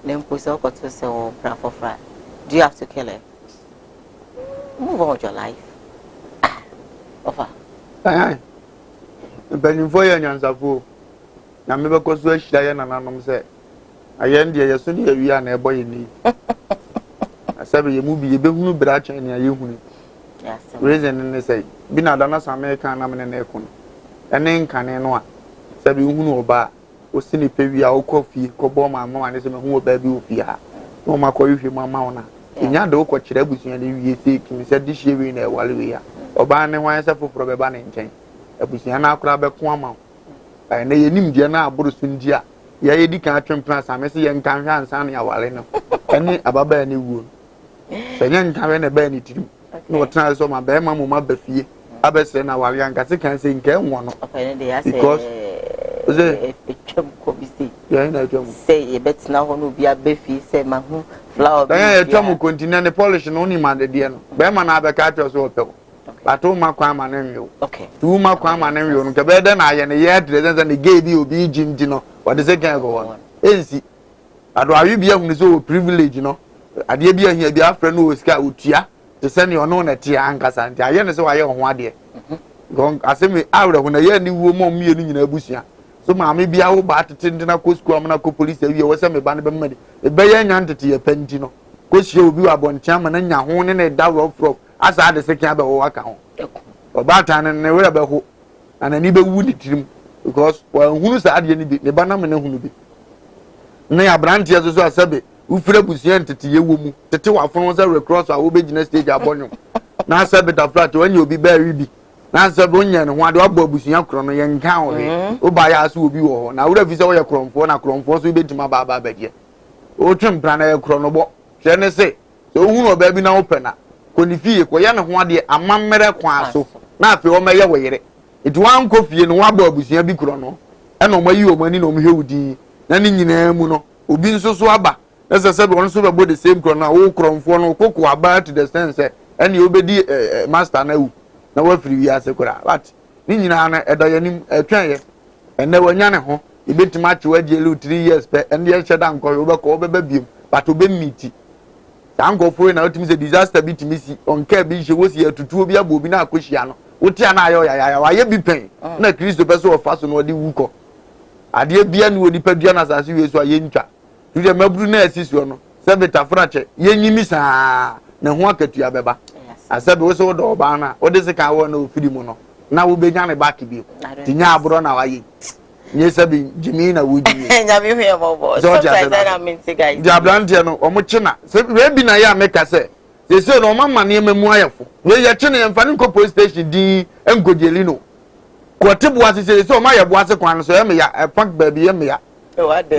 lempo so to say o brafofra do you have to kill her? Move on with your life. Ofa aye ben for your nyansafo na me be ko so ahira ye nananom se ayen de ye so ne awia na ebo ye ni asabe ye mu bi ye behunu bra chen ne ye hunu yes reason ne say bi na da na same kan na me ne ekono ene nkane no a sabe hunu oba o sini pewia o kofi ko bo ma ma ne se me hu oba bi ofi ha no ma ko yhwe ma ma ona enya de o ko kire abusuan de wie se kimi se de hye wi na e wale wi ya oba ne hwan se foforo be ba ne nchen abusuan na akora be ko ama na ye nim de na aboro sundi a ye ye di kan atwempena same se ye nkan hwa ansa na ya wale no ene ababa ne wuo se nye nkan we na ba ni tirim no wotena so ma be ma mo ma ba fie abese na wale anka se kan se nke nwo no because ze etwem ko bi se ye na etwem se ye betina ho no bi abefi se ma hu flower bi ye etwem continue ne polish no ni ma de de no be ma na abeka atwa so ope Bato makwa manenyo. Okay. Tu makwa manenyo no kebede na ye ne ye dre ne gay bi obi jimji no. What is again go on. Ensi. Ado awi bia hu so privilege no. Ade bia hia bia afra no osika otua. Te se ne ono na tie ankasa nti aye ne se wa ye ho ade. Gon asemi awre hu na ye ni wo mom mienu nyina abusua. So ma me bia wo ba tete ndina ko school am na ko police awie wo se me ba ne be mmade. E be ye nya ntete ye panti no. Ko hie obi wa bontia ma na nya ho ne da rough asa de sekin abe wo aka ho obata ne we be ho anani be wu ni tirim because wa hunu sa ade ni bi ne bana me ne hunu bi ne abrantie so asabe ufire busia ntete ye wo mu tete wa fon za recross a wo be gina stage abonyo na asabe da flat wanya obi ba ri bi na asabe onya ne ho ade wa bo busia kro no ye nka ho he oba ya aso obi wo ho na wura fi se wo ye kromfo na kromfo so be tima ba ba bagie o twempra na ye kro no bo hwe ne se so hunu oba bi na wo pena konifie ko ya ne ho ade amammere kwa so na afi o meye weyere etu wan kofie no wa ba abusia bi kro no e no mayi o mani no mhwe udi na ni nyina mu no obi nso so aba na se be on so be the same kro na wo kromfo no koko aba to the sense ene obedi master na wu na wa firi wi ase kra but ni nyina na edo yanim atwan ye ene wanya ne ho ebetima achewa dielu 3 years pe ene ye cheda nko yo be ko be biem but obe miti tango for na otimi se disaster bi timisi onka bi hye wosi atutu obi abobi na akohia no wotia na ayo ya wa ye bi pen na Kristo peso ofa so no de wuko ade bia ne onipa dua na asase we so aye ntwa tu de maburu na asiso no se beta frache ye nyimi saa na ho akatua beba asabe wo so do ba na wo de se kan wo na ofiri mu no na wo be nya ne back bi tinya abro na waye nye sabi jimi na wudi nya bi hwe mo sometimes I mean say guys di ablante no omo china se we bi na ya meka se se no mama ne mamu ayefo we ye china ye mfa ne ko police station di engojeli no ko tebu ase se o ma ye bo ase kwan so ye me ya park baby ye me ya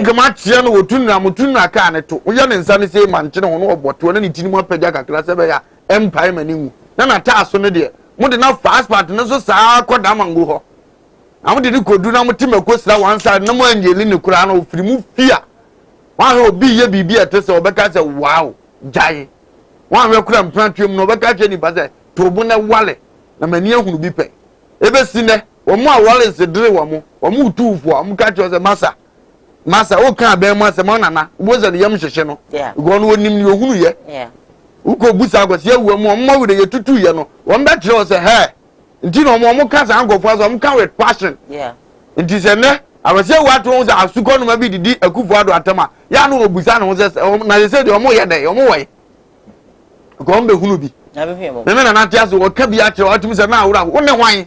ngama tie no wotun na ka ne to ye ne nsa ne se manche ne ho no oboto na ne tinimu apagya kakra se be ya empire maniwu na ta aso ne de mo de na fast part ne so saa koda mango ho am de kodu na mo timako sira one side na mo angeli ne kura na ofiri mu fia wa ho obi ye bibi etese obeka se wow jai wa ho kura mprantwem no obeka che ni ba se to bu na wale na mani ehunu bi pe ebe si ne wo mo a wale se dire wo mo utufu am ka che se masa o kan be mo se mo nana wo ze de yam hyehye no go no onim ni ohunu ye uko busa agosi ewu mu mo we de yetutu ye no wo mbe kire o se he nti no mo ka sa angofo aso mo kan with passion nti se ne agosi ewu ato wo se asuko no ma bi didi akufo ado atama ya no obusa no se na se de o mo ye de o mo we ko mbe hunu bi me na na tia so wo ka bi akire o tum se na awura wo ne hwan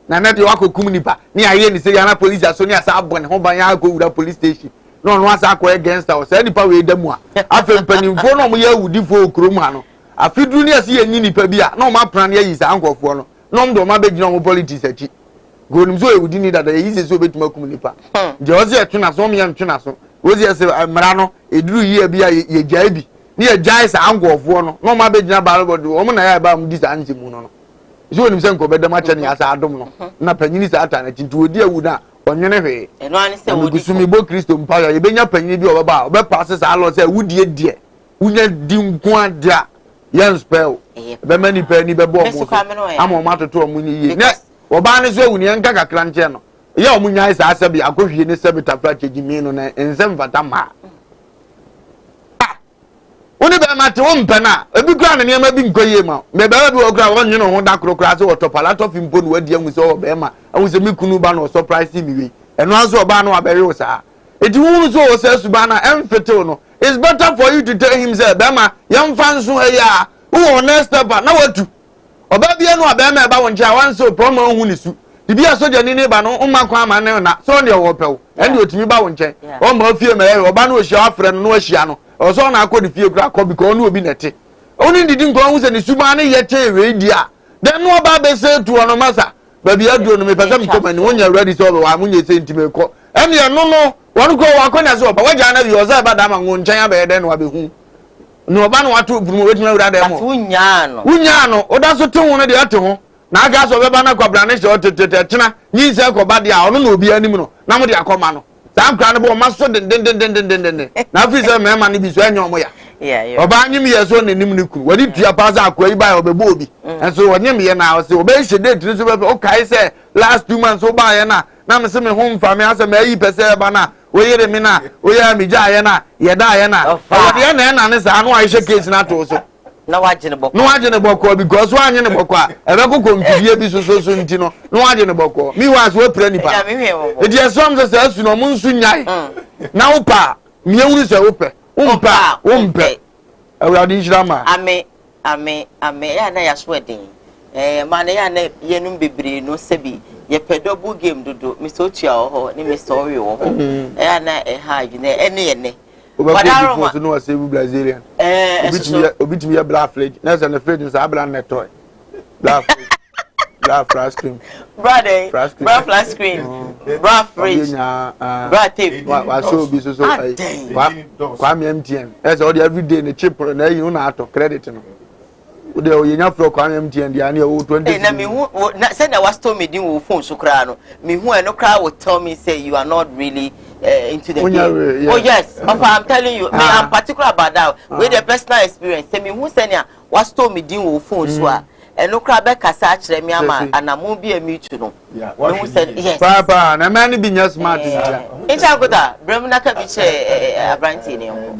na na de wakokum nipa ni aye ni se ya na police aso ni asa abon ho ban ya go wura police station no asa akọ against us say nipa we da mu a afa mpanimfo no mo ya wudifo okrom ha no afiduru ni ase yenyi nipa bi a no ma plan ya yi sa ankofo no no ndo ma begina mo politics achi go nim so ewudi ni dada yi se so betuma kum nipa je o se etuna so me ya ntuna so o se se mra no eduru yi bi a ye jai bi ni ye jai sa ankofo no ma begina ba bodo o mo na ya ba mu disa anti mu no so nim se nko bedam acha ni asa adom no na panyini sa ata na chintu odi awu na onyene hwe eno ani se wodi gusumi bo kristo mpa ya benya panyini bi obaba obepa se alo se wudie die unya di nko ada yan spell be mani pa ni be bo mo ama o matoto mo ni ye ne oba ne so wuni enka kakra nche no ya o munya isa asabi akohwie ne se betafra chegimi no na ensem fata ma oni be mate wo mpana ebi kura ne niam bi nkoye ma me be bi okura wonye no ho da krokra se otopala to fimpo no wadi anwu se o be ma anwu se mikunu ba no surprise mi we eno aso oba no abere wo sa eti wunu so o se suba na emfetel no it's better for you to tell him say be ma yam fanso eya wo next step na watu oba bia no abe ma ba won cha wan so promo hu ni su dibi asoja ni ne ba no umma kwa ma ne na so ne wo pew ende otimi ba won chen o ma fie ma oba no ohia afre no ohia no oso na akọ di fie kura akọ because onu obi nete oni didi nko hu se ni suma ne ye che we dia then no ba be say to ono masa ba bia do no me pesa mi koma ni wonya ready so wa munye se ntime ko ene no won ko wa ko na so ba waja na bi oza ba da ma ngon chan ya be de no wa be hu no ba no watu burumo wetima wura da mo unya no oda so te hu no de ate ho na aga so be ba na kwabra ne se otete tena nyi se ko ba dia ono na obi anim no na mo de akoma no sam kra no bo maso den na fi se me ma ni bi so enyo mo ya oba anyim ye so ne nim ni kuru wani tua pa za akwa iba obebo obi enso wonyim ye na o se obe hye date so be o kai se last 2 months o ba ye na me se me home family ase me yi pese ba na o yere mi na o ya mi ja ye na ye da ye na o de na ne sa no a hye case na to so na wagene boko because wa anyene boko a ebe ko konfidie bi so nti no na wagene boko mi was we pra nipa e die som se asu no mun su nyai na upa mi ewuru se upe umpe awurade njirama ame ya na ya sweden ma na ya na yenum bebre no sebi ye pedobu game dodo mi so tua ho ni mi so we ho ya na ha ju na ene ne Oba no was Brazilian. Obitimi ya black fridge. Na se na fridge sa abla na toy. Black flash cream. Brother, flash cream. Black fridge. Black tape. Wa so bi so kwa me MTN. Ese all every day na chip na you na ato credit no. Ode o yenya fro kwa MTN dia na o 20. Na me hu say na was told me din wo phone so kra no. Me hu e no kra will tell me say you are not really into the game. Yeah. Oh yes, I'm telling you, I'm particular about that. With the personal experience, say me who say was told me din wo phone so a no cry back kasa akire me ama anamu bi amitu no. Yeah. Who said yes. Papa, na man be just smart. Incha goda, brem na ka bi che abranti ne ho.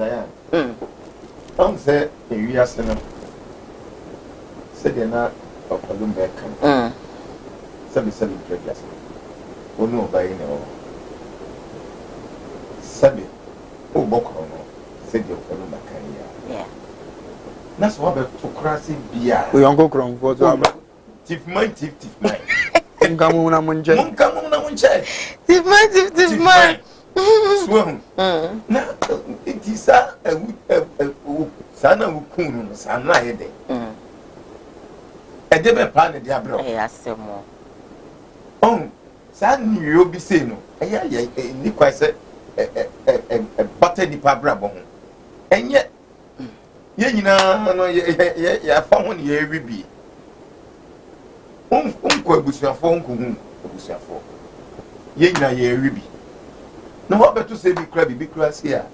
Tom say we are saying say dey na okolum back. Say previous. Onu obai ne o. Sabe o bokro no se de ofalo makanya na so wa be to krasi bia o yonko kron fo so aba tif man nkamu na munche tif man so na it sa sana ukunu sana yede ede be pa ne dia bro asemo sa ni obi say no eya ni kwa se bata ni pa bra bo ho enye ye nyina no ye fa ho ne ye wibi ko abusuafo nkohu abusuafo ye nyina ye wibi no ho beto say bi kra si a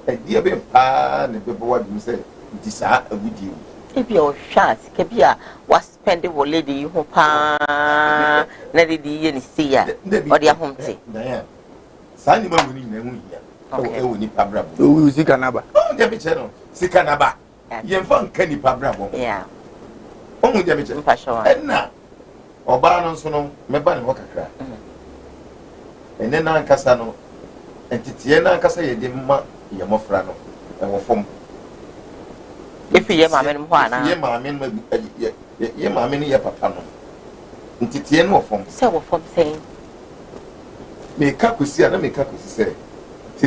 edi be pa ne be bo wadum say di sa agudi ebi o shot ke bia was spend wo lady ho pa na de ye ni si ya o de ahomte na ya sa ni ma woni na hu hia e woni pa bra bo o wi sika na ba de be che no sika na ba ye mfa nka ni pa bra bo yeah o mu de be che na oba no so no me ba ne ho kakra ene na nkasa no entitie na nkasa ye de ma ye mofra no e wo fom ifi ye maame no ho ana ye maame no ye maame no ye papa no entitie no wo fom se wo fom sen me ka kosi ana me ka kosi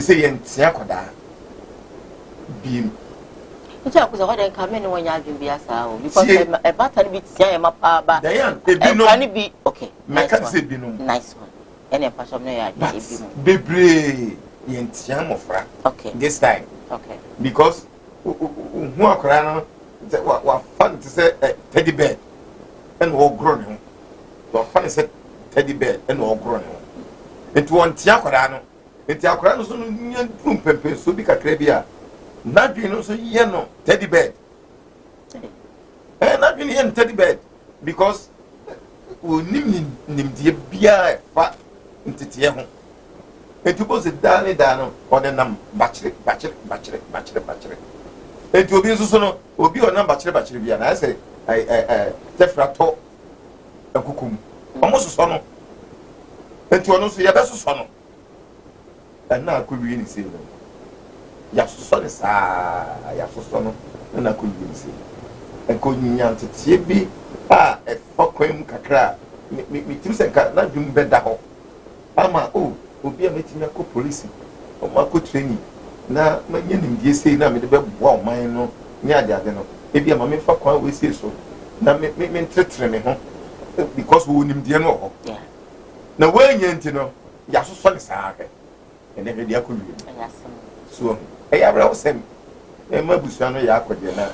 se ye ntia koda bim nti akuza kwa den ka me no wonya adwin bi asa o because e bata ni bi tia ye mapa ba dayan e bi no kan bi okay me ka se bi no nice one ene passion no ya e bi mo bebre ye ntia mofra okay this time okay because who akra no wa fan to say teddy bear and wo grown him wa fan say teddy bear and wo grown him enti won tia akra no enti akra no so no nya dum pepe so bi kakra bi a na dwi no so ye no teddy bear na dwi ye teddy bear because wo nim die bia fa ntete ho enti bo se dane dano o de nam bachire enti obi nso no obi o nam bachire bia na say tefrato akukum omo so no enti ono so ye be so no na akuri ni se no ya so ne sa ya so no na akuri ni se enko nyante tie bi a e fokwem kakra mi tim se ka na dum be da ho ama obi a metimi akọ police o ma akọ training na manye nimdie sei na me de be boa o man no ni ade no ebi ama me fa kwa we sei so na me entretre me ho because wo nimdie no ho na we nyanti no ya so ne saa ka ene be dia akọ wi so e ya bra wo sem e ma busu no ya akọ de na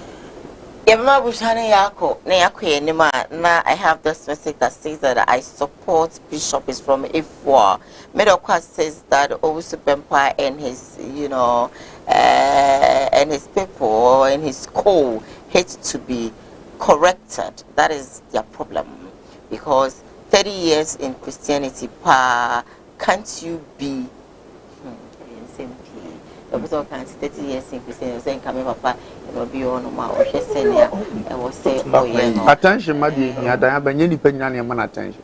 Yema Bushani Yako, Nayako Yenima. Now I have this message that says that I support Bishop is from Ifwa. Medokwa says that Owusu Bempa and his, and his people and his school hate to be corrected. That is their problem. Because 30 years in Christianity, can't you be also can 30 years in Christianity saying come papa and be on my or senior I was say oh yeah attention ma di nya dan abanye ni panya na ma attention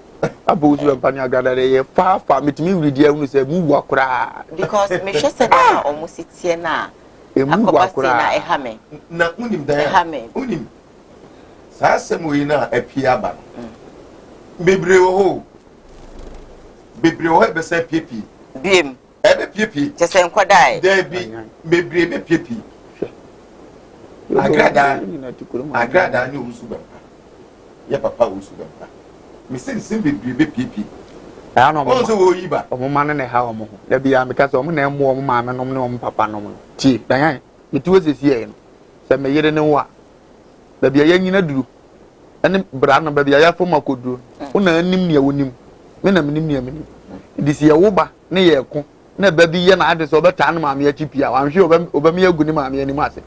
abuzu panya gadare ye fa metimi wridi ahunu say mu wakura because me hwe say na almost tie na e mu wakura na e ha me na unim dan unim sa semu na apia ba bebre wo be say pipi bim ebe pipi je say nkwadai there be bebre be pipi agrada ni usu ba ya papa usu ba me sin bebre be pipi ya no mo so wo yi ba omo ma ne ha omo da bia me ka so omo na emo omo ma me nom ne omo papa nom ti dan me ti wose sie no se me yere ne wo a da bia ya nyina duru ene bra no ba bia ya fo makoduru una anim ne wonim me na menim ne menim disi ya wo ba ne ye ko na ba bi ye na ade so obeta no maame ya chipia wan hwe obami agu ni maame ani mase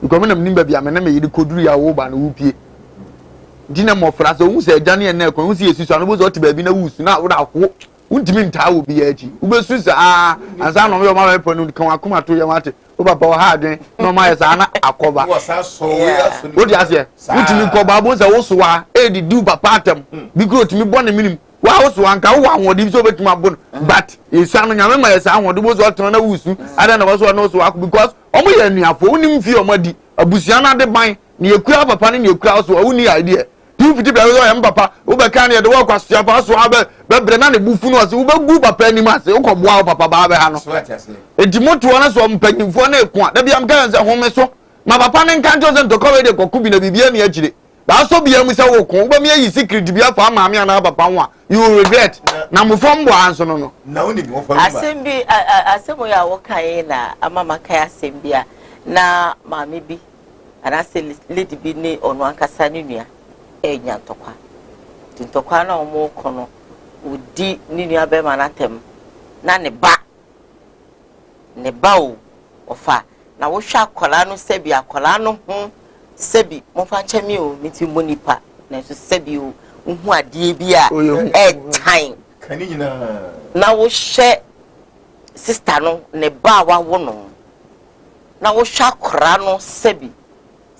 because me nim ba bia me na me yiri koduru ya wo ba na wupie dina mo fra so hu se agane na ko hu se yesu so no bo so te ba bi na wusu na wo da ko untimi ntaa wo bi ya chi wo be su sa ansa no me o ma me ponu kan akoma to ye mate wo baba wo ha adwen no ma ye sa na akoba wo sa so we aso wo di ase untimi ko ba bo se wo so wa e di du papa atam bi ko timi bo na minim wa wo so anka wo anwodi so betuma abon but isa no nyame ma ye sa anwodi bo so to na wusu ada na wo so no so akọ because omo ye nuafo unim fi omo di abusia na de ban ne yekura papa ne yekura so wo ni idea 250 bia wo yam papa wo be kan ne de wo kwasua pa so abe bre na ne bufu no ase wo be gu papa ni ma se wo ko boa papa ba be ha no edimoto na so mpanyimfo na eku a da bia mka se home so ma papa ne nka njo se ntoko we de koku bi na bibia ne agire ba so bia mu se wo ko wo be me yi secret bia fa ma me na papa ho a you will regret na mo fom bo anso no na woni mo fom asembi asemo ya wo kan na amama kai asembia na maame bi ana se lady bi ne onu ankasa ne nua enya ntokwa ntokwa na omo kono odi ne nua be ma na tem na ne ba o ofa na wo hwa akola no sebi akola no ho sebi mo fa chemi o miti monipa na so sebi o hu ade bi a time kani nyina na wo hye sister no ne ba wa wo no na wo hwa akora no sebi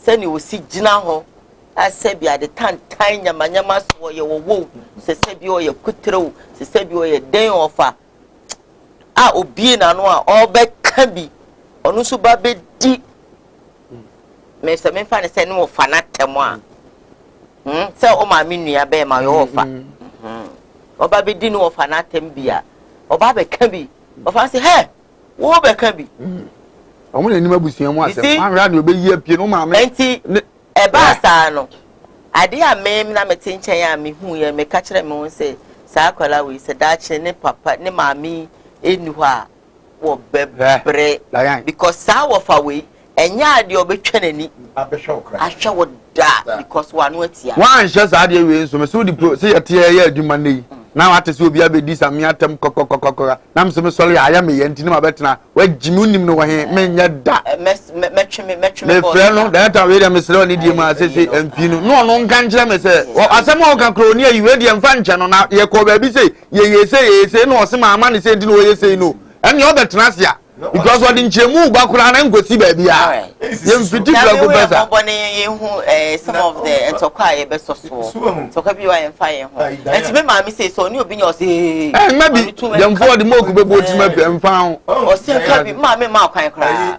sani wo si gina ho asebi ade tantan nyamanyama so ye wo se sebi o ye kutrew se sebi o ye den ofa a obi na no a obeka bi onu so ba be di me se me fa ne se no fa na temo a se o ma mi nua be ma yo ofa oba be di no ofa na tem bia oba be ka bi ofa se he wo be ka bi omo ne nima busia mu asem anra na obeyi apie no ma me enti e ba sa no ade a mem na mete nchen ya me hu ye me ka kire me won se sa akwala we se da kire ne papa ne maami enu ha wo bebre because sa wo fa we enya ade obetwa nani abehwe okra ahwe wo da because wa no atia wan hye sa ade we nso me so di pro se yete ye adwuma nei na wate se obi abedi sa me atem kokokokokora na mse me sori aya me ye ntini ma betena wa jimi unim no wa he me nya da me frɛ no da ta we dem sere oni die ma se mpi no no nka nkire me se asem o ka kroni ayi we die mfa nche no na ye ko ba bi se ye se no o se ma ama ne se ntini o ye se no ene o betena se a because what in Chemu Bakura and Gosi baby. Yes, particular good better. Some of the Entokwa best of so can be and fire. And to me, mammy says so new opinion say, and maybe young for the more could be bought and found or still can be mammy mark and cry.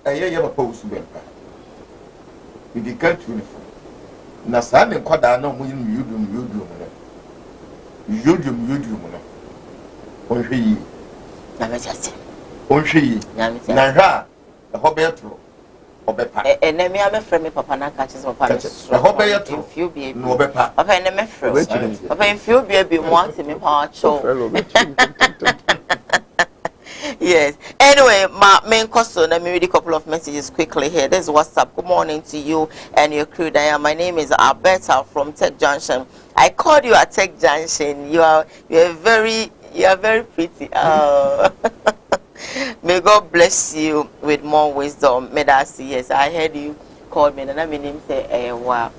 I hear a post. If you can't uniform. Nasan and Quadano, you do. Only Onshi, Nanga, a hobbyatro, Obepa, and then me, I'm a friend, Papa, and catches of Paris. A hobbyatro, if you be no Bepa, Papa, and a mefro, Papa, if you be once in my part show. Yes. Anyway, my main question, let me read a couple of messages quickly here. There's WhatsApp. Good morning to you and your crew, Diane. My name is Alberta from Tech Junction. I called you at Tech Junction. You are very pretty. May God bless you with more wisdom. May that see. Yes, I heard you called me, and I mean, say, wow.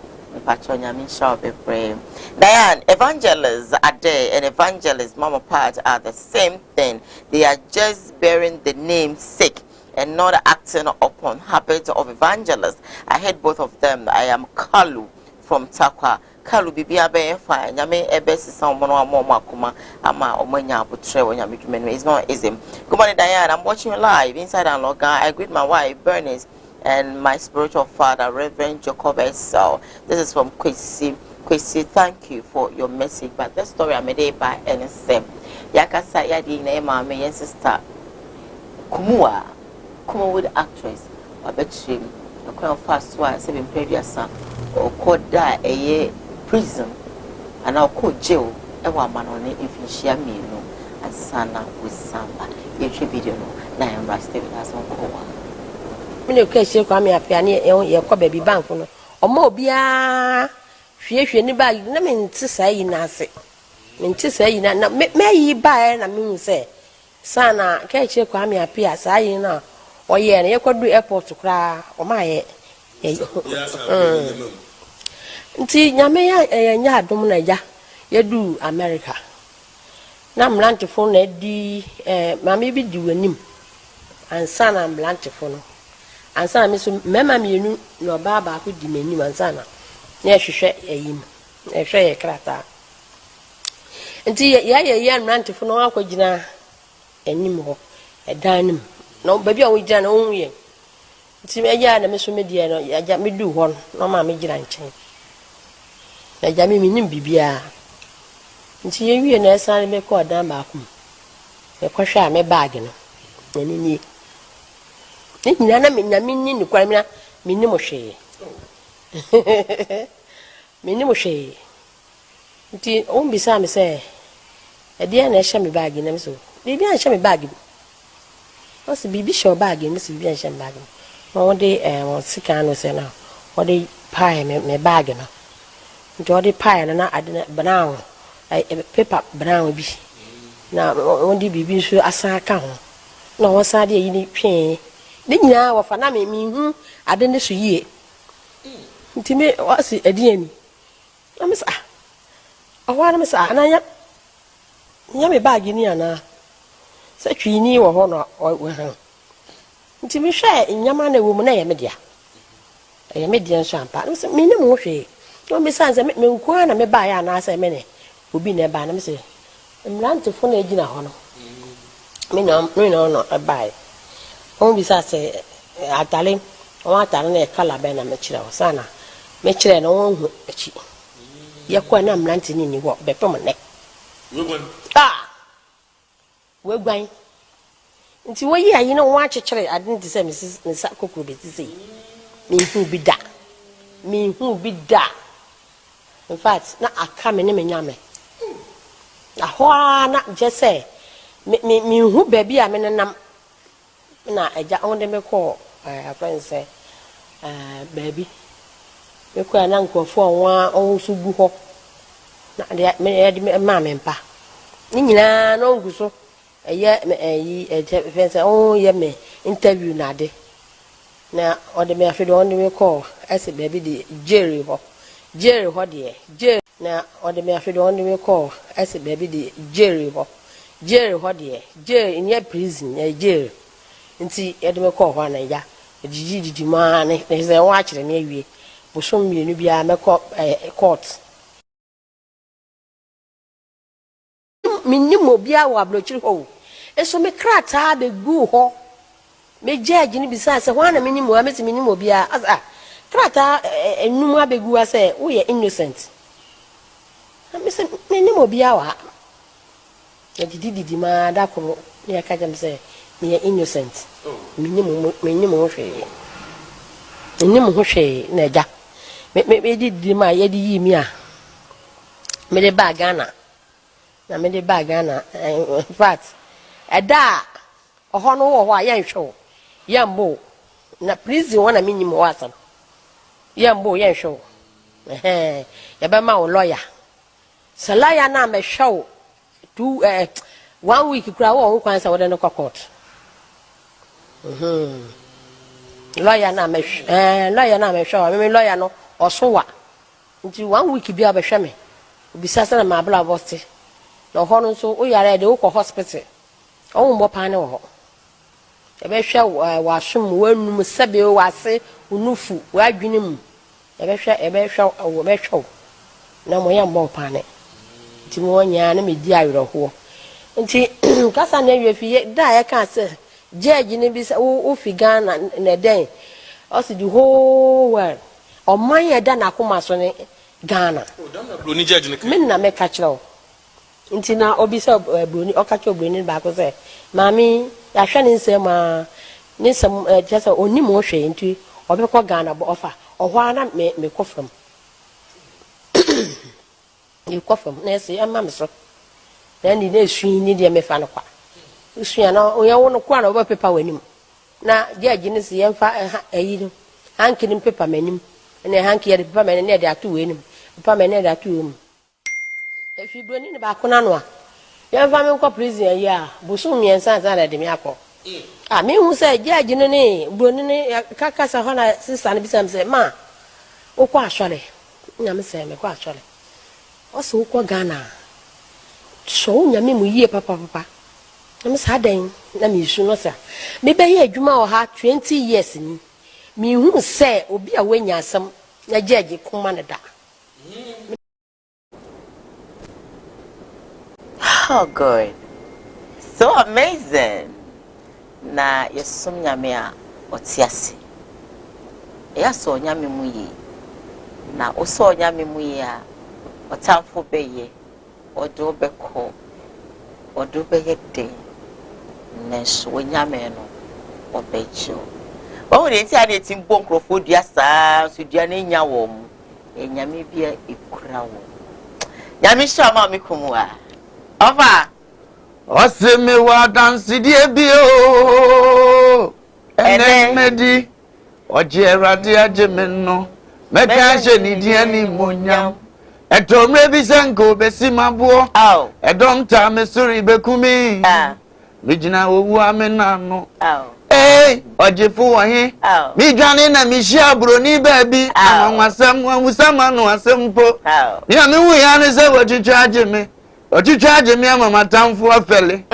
Diane, evangelists are there and evangelists, Mama Pat, are the same thing. They are just bearing the name sake and not acting upon habits of evangelists. I heard both of them. I am Kalu from Takwa. Kalu bibia be fine. Nyame ebesi someone more makuma ama omanya butre onyame dwumenu. It's not easy. Good morning, Diane. I'm watching you live inside and Logan. I greet my wife Bernice and my spiritual father, Reverend Jacob Esau. This is from Kwesi. Kwesi, thank you for your message. But the story I made by NSM. Yakasa yadi na mama my sister Kumawood actress. I bet you the crown fast one 7 previous or called die a year prison and I'll call jail. Ewa man on it if you share me no and sana with samba. You video no. Now I'm rusty with us on Koowaa. Mene kwese kwa me afia ne ye kwa baby bank no omo obia hwehwe ni ba na me nti sai na ase me nti sai na me yi ba na me hu se sana kwese kwa me afia sai na oye na ye kwadu airport kra o ma ye nti nyame ya nya adom na ja ye du America na mlantifo na di mama bi di wanim ansa na mlantifo no ansa me so mema mienu no baba ko di mani ansa na hwehwe ayim hwehwe ye krata nti ya mlantifo no akogina anim ho edanim no baby a wo gina na wo ye Ti me ya na me so me die no ya me du ho no ma me gira nchen. Na ja me nim bibia. Nti ye wie na esan me ko dan ba kum. E ko hwa me bag no. Ani ni. Ni na me na me ni kwa me na me ni mo hwe. Me ni mo hwe. Nti on bisa me se e dia na hye me bag na me so. Bibi an hye me bag. O se bibi hye bag me se bibi an hye me bag. No de won sika no se na. O de pie me bag no. Nti o de pie na ade brown paper brown bi. Na on de bibi so asa ka ho. Na won sa de yi ni twen. Ni nyina wo fa na me hu ade ne so yie. Nti me o se ade ani. Na me sa awara me sa na ya me bag ni ana. Sa twini wo ho no wo han. Nti me hwe nyama na wo mu na ye me dia. Ye me dia nso ampa. Me ni mo hwe. No me sanse me nko na me ba ya na asa me ne. Obi na ba na me se. Mlante fo na agina ho no. Me no ba. On bi sa se atale. O atale na e kala be na me kire o sana. Me kire na won hu achi. Ye kwa na mlante ni wo be pem ne. Wegwan. Nti wo yi ayi na wo achekere ade nti se me sa kokoro be ti sei. Me hu bi da. In fact, na aka me ne me nyame. Na ho na je se me hu baby a me nam na eja on de me call friend say baby. Me ko na nkofo onwa on so gu ho. Na de me ma me mpa. Ni nyina no nguso friend say oh ye me interview na de. Na o de me afede on de me call as baby de Jerry ho de Jerry na o de me afede on de me call as baby de Jerry ho de Jerry in your prison ya Jerry nti e de me call ho na ya didi ma ne se wa kire na awie bosom mienu bia me court minimo bia wa blochiri ho eso me krata be gu ho me judge ni bisa se ho na minimo a me se minimo bia asa krata enum abegu ase wo ye innocent me se minimo bia wa ya didi ma da ko ya ka jam se me ye innocent minimo ho hwe na ja me didi ma ye di yi mi a me de bag Ghana na me de bag Ghana in fact eda oho no wo ho a ye nhwe yambo na prison wana minimo wasam yambo ye nhwe ya ba ma wo lawyer so lawyer na me hwe 1 week kura wo kwan sa wo de no court lawyer na me hwe me lawyer no osowa nti 1 week bia be hwe me obisa sa na ma bla bosti no ho no so o yare de wo ko hospital o mbo pa ne wo ebe hwe wa som wanum sebe wase unufu wadwene mu ebe hwe na mo ya mbo pa ne nti mo nya na me di awero ho nti kasa na wiefie da ya ka se judge ni bi se o figa na den o si the whole world o man ya da na akoma so ne Ghana o da na broni judge ne me na me ka kire nti na obi se broni o ka kire broni ba ko se mami ya hwe ni se ma ni sam just oni mo hwe nti obi ko Ghana bo ofa o ho ana me ko fam you ko fam na se ama me so then ni na sui ni de me fa no kwa sui na o ya wo no kwa na oba paper wanim na judge ni se yemfa ayi no hanki ni paper manim na hanki ya paper manim na de atu wanim paper manim de atu wanim e fi broni ni ba ko na no a yemfa me ko prison ya bosu miensa za na de me akọ me hu se judge ni broni ni kaka sa ho na sister ni bisam se ma o kwa asore nya me se me kwa asore o so ko Ghana so nya me mu yie papa na sa den na me su no sa me be ye adwuma o ha 20 years ni me hu se obi a wanya asam na judge kuma ne da. Oh good, so amazing. Na yesum nyame a otiase ya so nyame mu yi na o so nyame mu yi a otamfo beye odo beko odo beye den neso nyame no obejo o re ti ade tin bon krofo dua saa so dua na nya wo mu nyame bia ekura wo nyame shama me kumwa ofa oseme wa dance die bio ene medi oje erade ajemenno meka je ni die ni monyam eto mre bi senko besimabo edom ta mesuri bekumi mijina owu amena no oje fu wahin mi dwane na mi hia broni baabi anwasam wusama no asempo ni ami wu ya ne se wotwitwa ajeme ama matamfo afele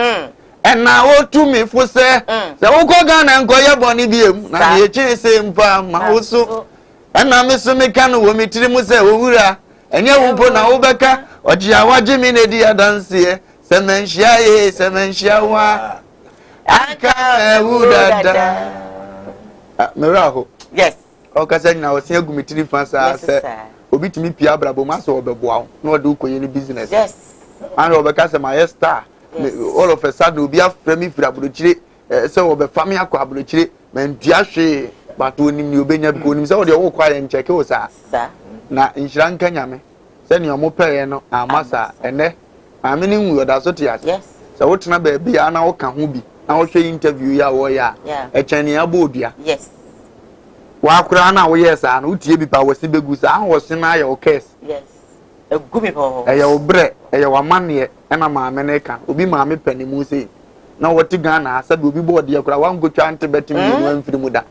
na wo tu mi fu se wo Ghana nko ye boni biem na ye chi se mpa ma wo so na me so me kan wo mi tiri mu se owura enye wo mpo na wo beka oje awaje mi na di adanse se menhia wa aka ewudada meraho yes o ka se na wo se agu mi tiri fa sa se obi timi pia brabo ma so obeboa na o de ukoye ni business yes and obeka se my star all of a sudden obi afra mi fira abrochire se obefa mi akọ abrochire mentua hwe bato onim ni obenya bi onim se o de wo kwa yen check wo sa na inhira nka nyame se ne omo peye no amasa ene ame ni nwu oda so tias yes se wo tena ba bia na wo ka ho bi na wo hwe interview ya wo ya echani abodua yes wa kura na wo yes na utie bi pa wo se begu sa ho se na ya wo case yes egumi po eye wo bre eye wa mane na maame ne ka obi maame panimu sei na woti Ghana asabe obi body akura wan go twa ante betimi ni wan firi mu da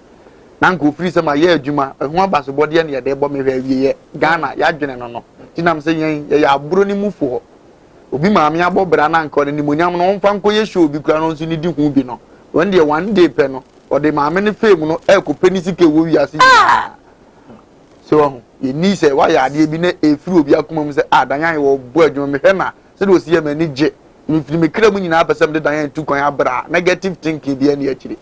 na nko firi se ma ye adwuma ehun abaso body ne ye de bo me hwa awie Ghana ya dwene no tinam se yen ye ya aburo ni mufu obi maame abobra na nko ne monyam no mfa nko ye show obi kura no nso ni di hu bi no won de one day pe no o de maame ne fame no e ko penisike wo wi ase so ye ni se wa ya de bi na efiri obi akoma mu se adanyan wo bo adwuma me hwe na se de osi ye mani je mi me kra mu nyina apesem de danyan tu kon abra negative thinking bi ani akire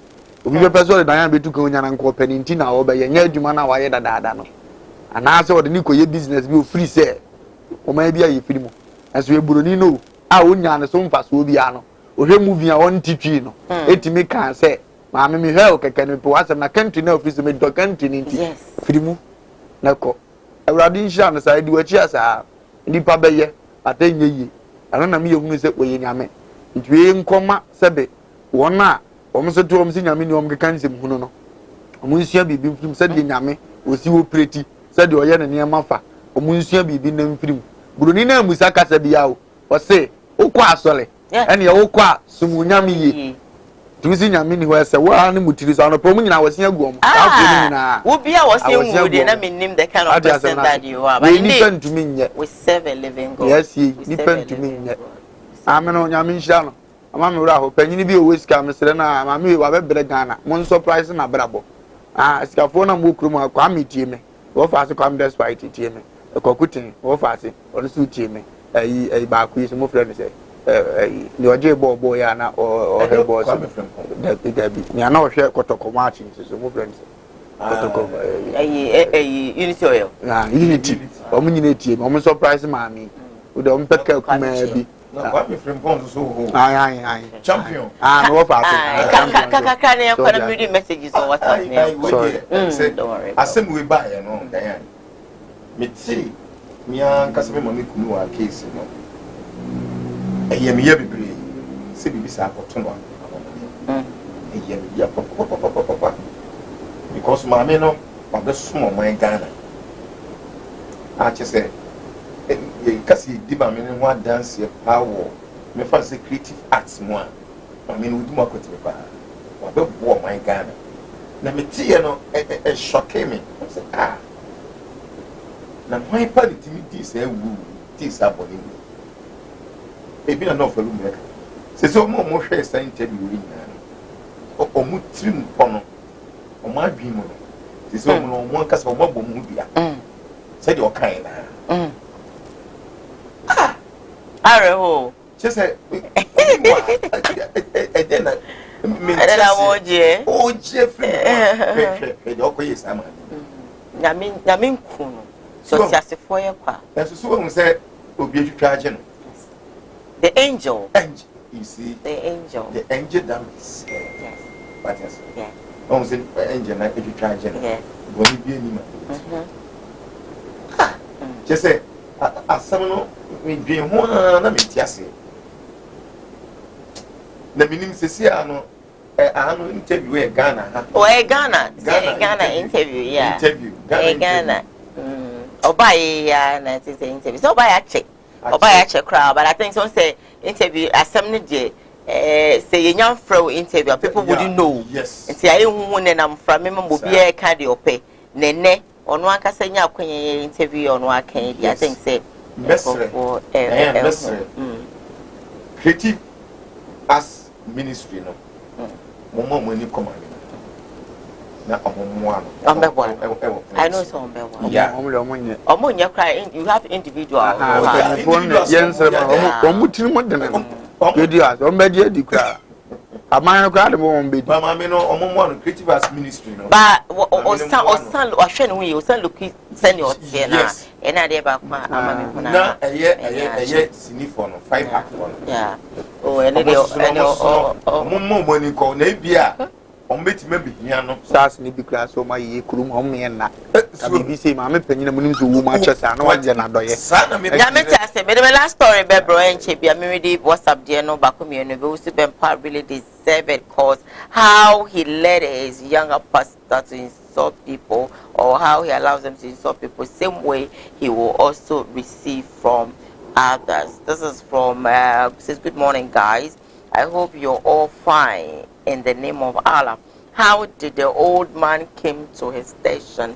obi be peso de danyan be tu kon nyana nko paninti na wo be ye nya adwuma na wa ye dadaada no ana se wo de ni ko ye business bi o free se o ma bi aye free mu enso e buroni no a o nya ne so mfa so obi ano o hwe movie a won titwi no etimi kan se ma me me hwe o keke ne po asem na country na office me do country ni nti free mu na ko awradi nsha na sa di wachi asa nipa be ye atenye yi ana na me yehunu se oye nyame ntwe nkoma sebe wona omso to omsi nyame ni omkeka nsem hunu no omunsua bibi mfrim se de nyame osi wo preti se de oye ne ne mafa omunsua bibi na mfrim buroni na musa kasa bia o se okwa asole ene ye okwa sumu nyame yi tuzi nyame ni ho se wa ne mutiri so no pom nyina wose agu om afo nyina wo bia wose enwu de na menim the kind of person that you are but ni pentumi nye we serve a living God yes ni pentumi nye ameno nyame nhia no ama me wura ho panyini bi o wesika mesere na ama me wa bebre Ghana mon surprise na brabo sikafo na mo krum akwa metie me wo fa se kwam despite tie me ekokutin wo fa se onu su tie me ayi ba ku yi so mo frɛ no se ni oje bo ya na o he bo so da bi ni ana o hwe kotoko machi so mo frɛ no se kotoko unity oil unity o mo nyina tie me o mo surprise maami o de o mpeka kuma bi What me from Ponzo so aye champion no fa se kaka ne kwa na media messages or what sorry don't worry asem we buy no dan me ti mi an kasa me mami kunu wa case no eye me ye bebre se bibi sa akoto no eye me ya papa because mama no ba be sumo man Ghana a che se kasi di ba me no dance power me fa se creative arts mo a mama no di mo akoto pa wa be bo man Ghana na me tie no shock me say na why party me this wu this aboni ebi na no falu me se mo hwe sa interview ri na o mu trim pono o ma dwi mu no se mo no mo kasa mo bom hu bia se de o kan na are ho che se edena me edena oje free de o ko yes ama Yamin Kuno. So just for your pa. That's so say obi charge no. The angel. Angel. You see. The angel. The angel that is. Yes. But yes. Yeah. On say angel na obi charge no. Yeah. Boni bi anima. Just say asam no me dwen ho na me tiase. Na minim sesi ano ano interview e Ghana ha. Oh, Ghana. Ghana interview, yeah. Interview. Ghana. Obaye ya na say interview. So Obaye check crowd, but I think some say interview assembly je say you nyam fro interview people wouldn't know. Yes. Nti aye hu ne nam fra me mo bi e ka de ope. Nene ono aka say nya akwenye interview ono aka e I think say Mesre. Creative as ministry no. Momo mo ni command. Na omo I know some be one. Yeah. Omo cry you have individual. Amana kwa mo mbe. Mama me no omo creative as ministry no. But osan ahwe no we osan look senior tie na e na dey ba kwa ama me kuna. Na eye sinifo no 5 act no. Yeah. Oh ene dey omo ni ko na bia ombeti mebi hia no. Sas ni bi kra so ma ye kurum hom me na. Abi say ma me panyina munim so wo ma chesa na waje na doye. Ya me tell say me the last story be bro enche bia me ready WhatsApp there no back me no be Owusu Bempah really deserve it cause how he led his younger pastor to insult people or how he allows them to insult people same way he will also receive from others. This is from says good morning guys. I hope you're all fine in the name of Allah. How did the old man came to his station?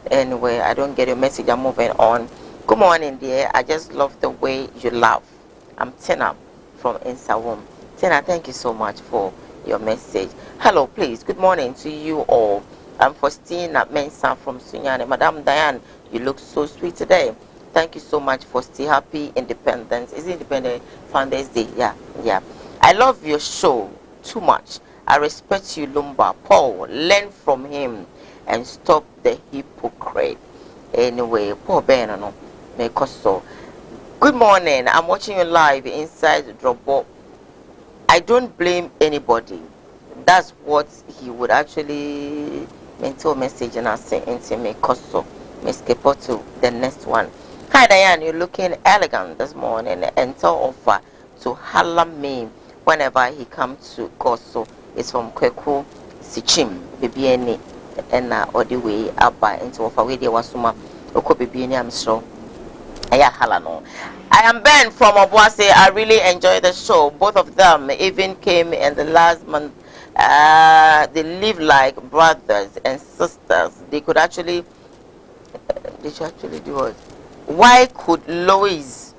Anyway, I don't get your message. I'm moving on. Good morning, dear. I just love the way you laugh. I'm Tina from Insawum. Tina, thank you so much for your message. Hello, please. Good morning to you all. I'm Faustina Mensah from Sunyani. Madam Diane, you look so sweet today. Thank you so much, Faustina. Happy Independence. Is it Independent Founders Day? Yeah. I love your show too much. I respect you, Lumba. Paul, learn from him and stop the hypocrite. Anyway, Paul Benano, may so. Good morning. I'm watching you live inside the Dropbox. I don't blame anybody. That's what he would actually mental message and I say into me so. Miss Kepo to the next one. Hi Diane, you're looking elegant this morning and tell offer to holler me whenever he comes to Koso. It's from Kweku Sichim, Bibieni, and all the way up by into offer with the Wasuma, Oko Bibieni, I'm sure. I am Ben from Obuasi. I really enjoy the show. Both of them even came in the last month. They live like brothers and sisters. They could actually do it. Why could Louis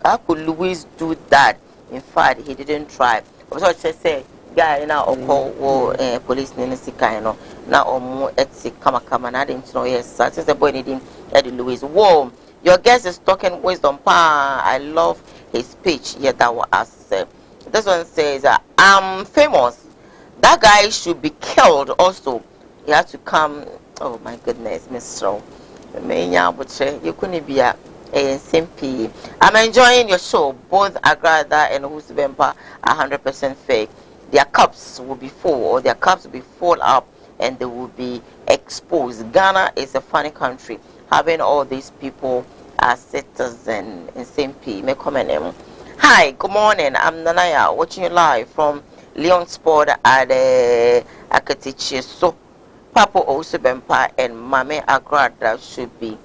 do that? In fact, he didn't try. So I say, guy, now call police Ninisika, now or Etsy, come, and I didn't know. Yes, since the boy needing Eddie Louis. Whoa, your guest is talking wisdom. I love his speech. Yeah, that was us. This one says, I'm famous. That guy should be killed also. He has to come. Oh my goodness, Miss Rowe. You couldn't be a SMP. I'm enjoying your show. Both Agrada and Owusu Bempah are 100% fake. Their cups will be full, or their cups will be full up, and they will be exposed. Ghana is a funny country, having all these people as citizens in SMP. May comment. Hi, good morning. I'm Nanaya, watching you live from Leon Sport at Akatichi. So, Papa Owusu Bempah and Mame Agrada should be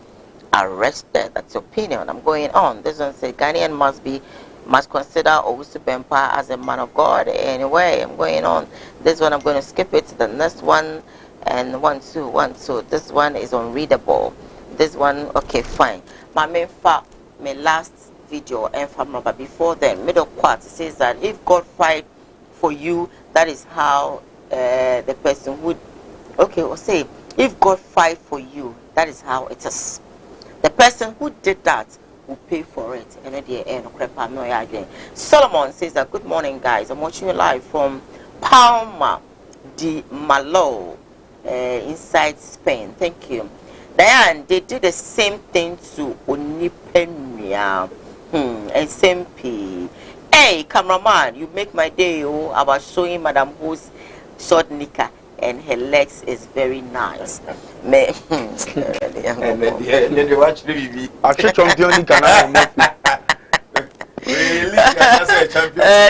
arrested. That's your opinion. I'm going on. This one says Ghanaian must consider Owusu Bempah as a man of God. Anyway, I'm going on. This one I'm going to skip it to the next one. And 1, 2, 1, 2. This one is unreadable. This one, okay, fine. My last video and from but before then, middle part says that if God fight for you, that is how the person would. Okay, we'll say if God fight for you, that is how it is. The person who did that will pay for it. Solomon says that good morning guys. I'm watching you live from Palma de Malo inside Spain. Thank you. Diane, they did the same thing to Onipenia. And SMP. Hey, cameraman, you make my day. Oh, I was showing Madam Ho's short knicker, and her legs is very nice. Me, watch the I champion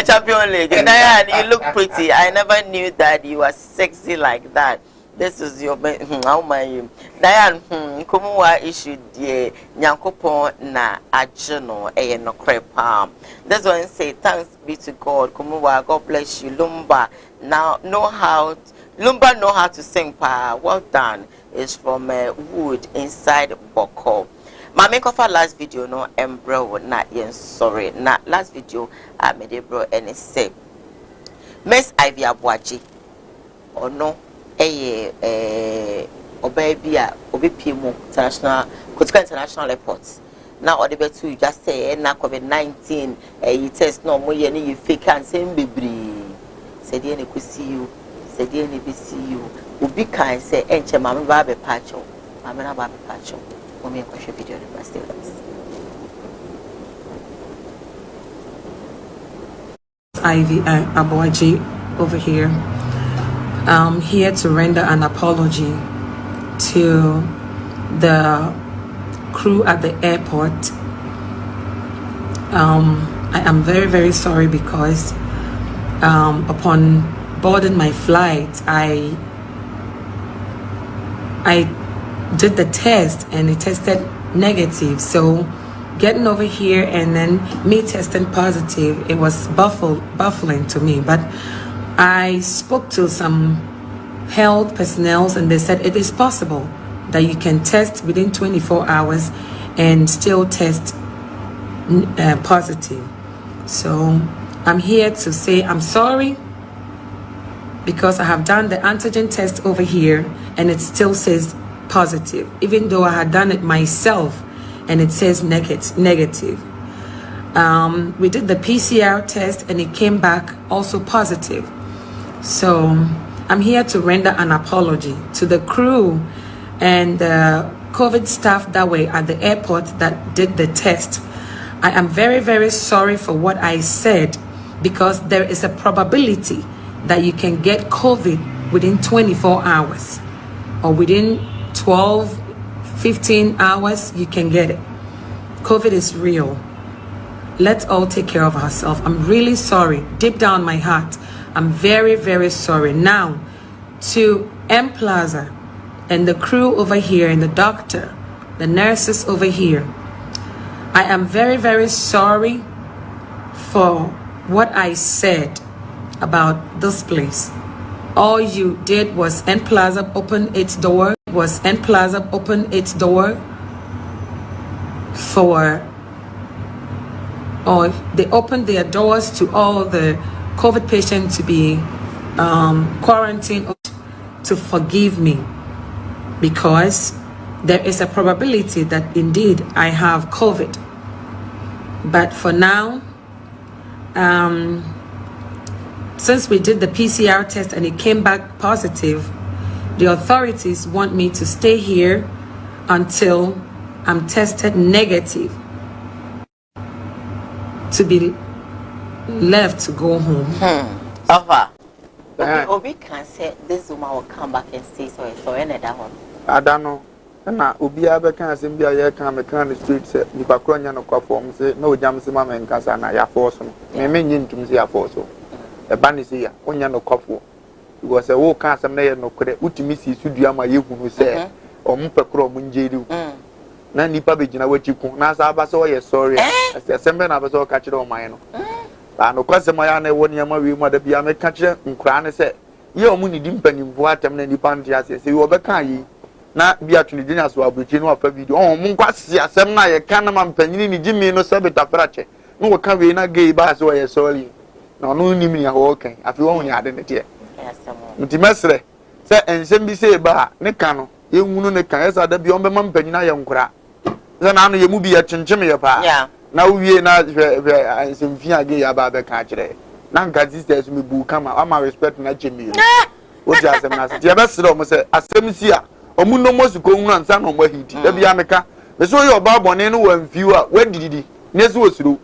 Champion League. Diane, you look pretty. I never knew that you were sexy like that. This is your how my Diane Koowaa issue the Nyankopon na ajono no crepa. That's why I say thanks be to God. Koowaa, God bless you. Lumba know how to sing pa. Well done. It's from wood inside Boko. My make of our last video no embro na yen sorry. Na last video I made a bro and say Miss Ivy Abuaji or no Obebia Obipimu International Kotika International Airport. Now or the better you just say na COVID-19 you test no more you fake and same baby. Said you could see you, said you be see you. Ubi can say enche mama babe pacho. Mama na babe pacho. Mommy question video in my students. Ivy Abuaji over here. I'm here to render an apology to the crew at the airport. I am very, very sorry because upon boarding my flight, I did the test and it tested negative. So getting over here and then me testing positive, it was baffling to me. But I spoke to some health personnel and they said it is possible that you can test within 24 hours and still test positive. So I'm here to say I'm sorry because I have done the antigen test over here and it still says positive, even though I had done it myself and it says negative. We did the PCR test and it came back also positive. So I'm here to render an apology to the crew and the COVID staff that were at the airport that did the test. I am very, very sorry for what I said because there is a probability that you can get COVID within 24 hours or within 12, 15 hours, you can get it. COVID is real. Let's all take care of ourselves. I'm really sorry. Deep down my heart, I'm very, very sorry. Now, to M Plaza and the crew over here and the doctor, the nurses over here, I am very, very sorry for what I said about this place. All you did was N Plaza open its door, they opened their doors to all the COVID patients to be quarantined, to forgive me because there is a probability that indeed I have COVID. But for now, since we did the PCR test and it came back positive, the authorities want me to stay here until I'm tested negative to be left to go home. Obi can say this woman will come back and say so another one. I don't know. Na obi abeka asem bia ye kan me kan street say nipa kro nya no kwafo say no jam se mama nkasa na ya force no me menye ntum se ya force e ba ni say ya onya no kwafo because e wo kan asem na ye no kre utimi si sudua ma ye hunu say o mpe kro mo njeri na nipa be gina wachi ku na sa aba so ye sorry asem be na be so ka kire o man no ba no kwase mo ya na wo niam wi mo da bia me ka kire nkura ne say ye o mu ni di mpanimfo atem na nipa ntia say se wo be kan yi na bia tuni dinya so abuchi no afa video mun kwasi asem na ye kan na mampanyini ni jimi no sabeta frache no wo kan we na gay ba so ye sorry na no ni mi ya ho kan afi wo nya ade ne tie nti mesre se ensem bi se ba ne kan no ye nwunu ne kan esa da bia on be mampanyina ye nkura se na no ye mu bi ye chencheme ye pa na wie na ensem fia gay ya ba be kan kire na nka sisters me bu kama ama respect na chemi o ti asem na se tie mesre o mo se asem si a omu no mo suko hu ansa no mo hiti da bia meka me so ye oba bone no wan fiu a wadididi ne so osuro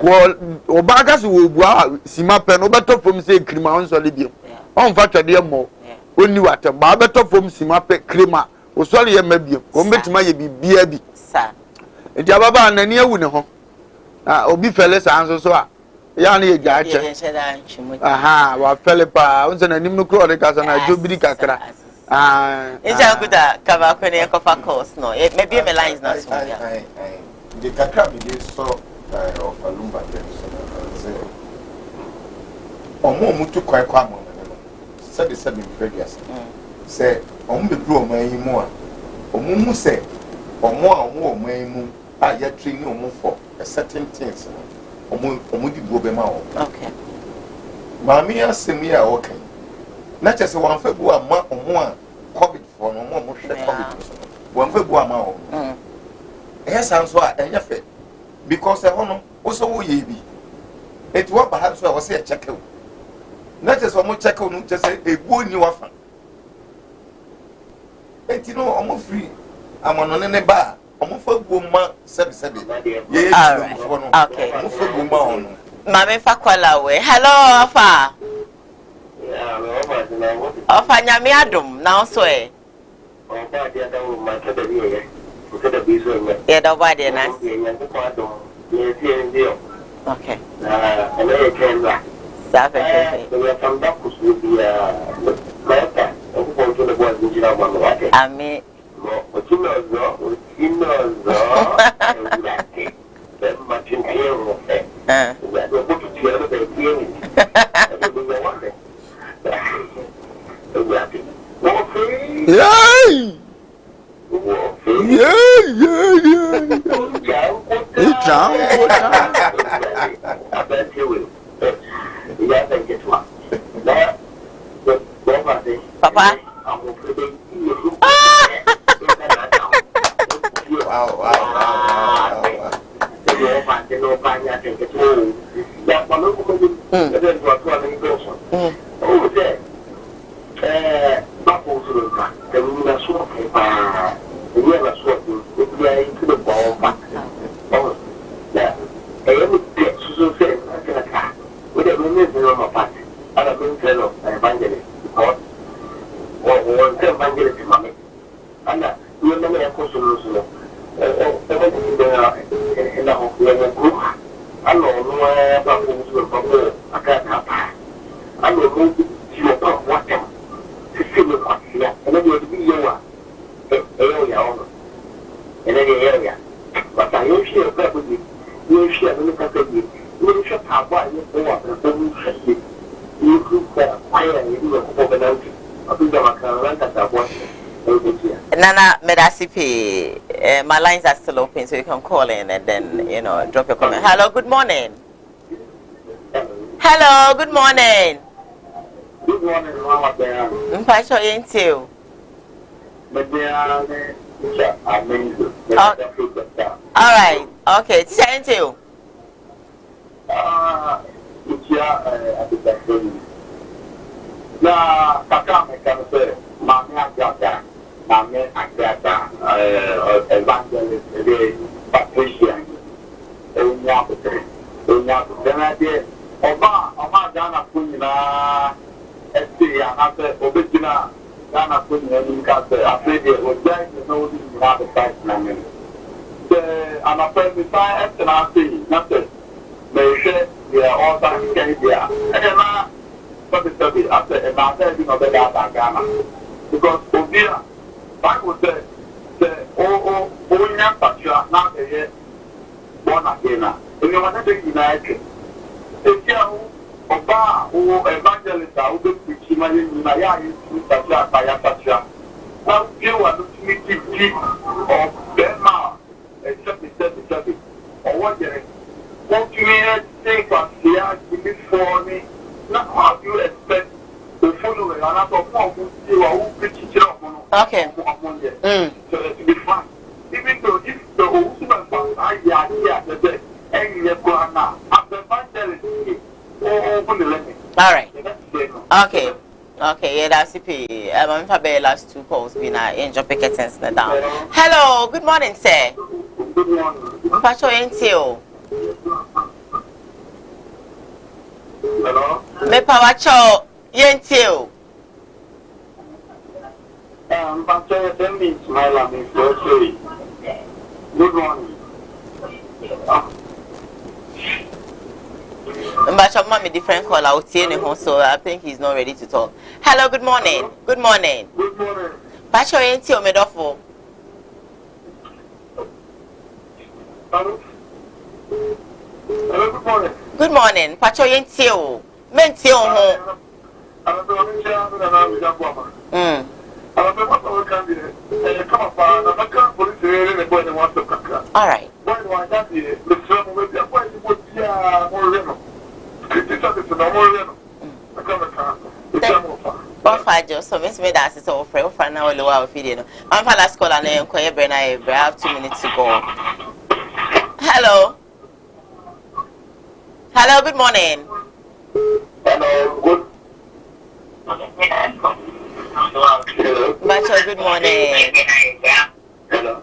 wo oba ga so wo bua sima pe no beto fom se krima on so le biem on fa twade mo oni wate ba beto fom sima pe krima o so le ye mabiem o betima ye bibia bi sa enti ababa na ne awu ne ho obi fele sa anso so a ya na ye gaache aha wa fele pa on se na nim no kro de kasa na jobiri kakra eja kuda kaba kwene kofa course no maybe my line is not so yeah the kakra be dey so of alumba dem so omo mutu kwai kwa mo no se be previous se omo be bro omo ayi mu a omo mu se omo a omo ayi mu a ya train omo for a certain things omo di go be ma o okay mami asem ya okay na chese wan fa bu ama omo a covid for no omo hwe covid so wan fa bu ama o sanso a enya fe because e hono wo so wo ye bi eti wa ba ha so wo se e check o na chese omo check o no chese ebu ni wa fa eti no omo free amano ne ba omo fa bu ma sebe ye okay omo fa bu ma ono mame fa kwala we hello afa Ofa nyame adom na so e. Yeah, the body na. Okay. Ami. Papa. Nana Medasipi, my lines are still open, so you can call in and then, you know, drop your comment. Hello, good morning. Hello, good morning. Good morning, Mama Bear. Mpacho yintiu. All right. Okay. Teacher yintiu. Na kaka mekanse mami agada evangelist de Patricia enya putre na de oba Ghana kunyina esti anafe obegina Ghana kunyina ni kase afede ojai no di na the site na me the anafe mi fa esti na ati na se me she dia order can dia na Sabi after a matter of the Ghana because Obia Bible says oh Patricia now they born again. And you want to be united. If you Oba who evangelist who be preaching in Maya is Patricia. Now you are looking to give of Bema except or what you want to say for here before me. Now, how do you expect the following? Okay. So to be fine. Even though if the Ousman found idea that and you have gone now, after evangelist, all right. Okay. Okay, yeah, that's it. I'm probably last 2 calls been angel picketings down. Hello, good morning, sir. Good morning. Pacho Entio. Hello? Me Pacho Yentio. Pacho, send me smile at me for good morning. But your mommy different call out here, so I think he's not ready to talk. Hello, good morning. Good morning. Good morning. Pacho Entio Medofo. Hello? Hello, good morning. Good morning. Pacho Yentio. Mentio ho. All right. So Miss Medas is over for now. Lower video. I'm for last call and inquire. I have 2 minutes to go. Hello. Hello. Good morning. Hello. Good. Bacho, good morning. Hello.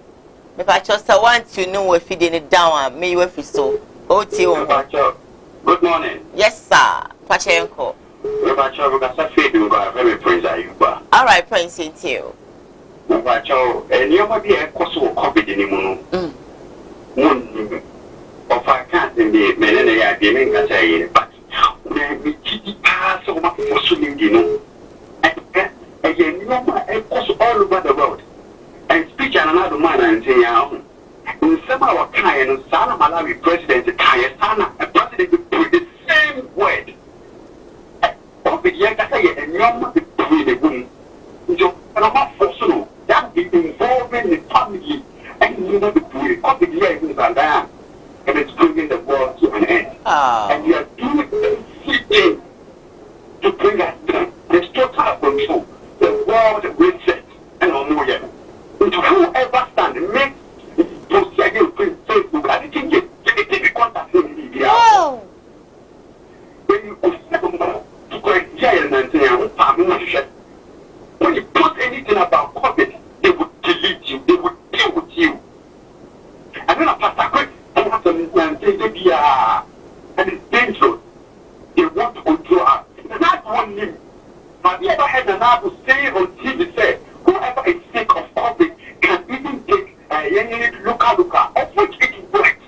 Me Bacho, I want to know if you didn't down. Me if you so. Bacho. Good morning. Yes, sir. Pachenko. All right, Prince, into you. Bacho, and you might be a cost of COVID in the of I can't be men and I gaming as I but when we pass over for swimming, you know. Again, you know, cost all over the world. And speak another man and say, in some of our kind, Sana Malawi president, Kayasana, a president with the same word. COVID, yet I say, and you're between the woman. So, and I'm not for so that be involving the family and you know the COVID, yeah, is that. And it's bringing the world to an end. And you are doing everything to bring us down. There's total control. The world reset and no more yet. Into whoever stand makes post again Facebook. I didn't get contact in media. When you to correct jail and say, when you put anything about COVID, they would delete you. They would deal with you. And then Pastor Chris. And it's dangerous. They want to control us. That's one name. Have you ever heard an Bible say on TV say, whoever is sick of COVID can even take Luka, of which it works.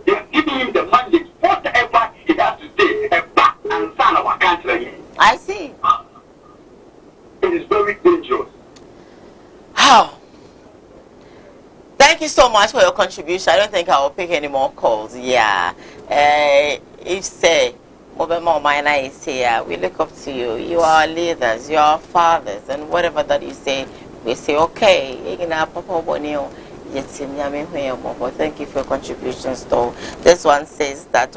They are giving him the mandate, whatever he has to say, a back and son of a country. I see. It is very dangerous. How? Thank you so much for your contribution. I don't think I will pick any more calls. Yeah. If say, we look up to you. You are our leaders. You are our fathers. And whatever that you say, we say, okay. Thank you for your contributions, though. This one says that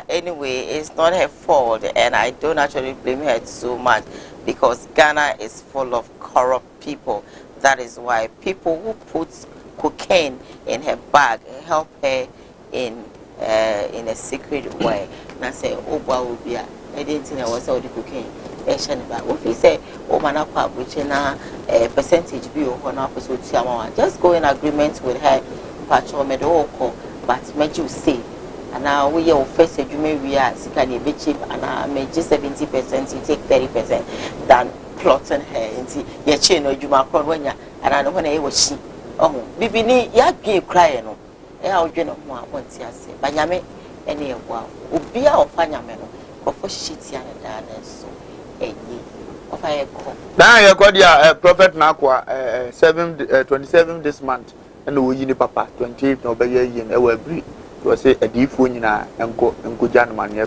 anyway, it's not her fault. And I don't actually blame her too much because Ghana is full of corrupt people. That is why people who put cocaine in her bag help her in a secret way. And I say, oh, well, I didn't think I was all the cocaine. If you say, oh, manapa, which in a percentage be or not, just go in agreement with her, Patrol Medo, but make you say, and now we are first, you may be a bit cheap, and I may just 70%, you take 30% than plotting her into your chain or you mark when you and I know when I was she. Oh, Bibini, ya gave crying. I'll get no more once I say, but Yame, any of wow, Ubia or Fanyameno, or for shitty and so. Of I call. Now you got your Prophet Nakwa 27 this month, and we in Papa 28 no be in our breed. Was say a deep one in a and Jan man na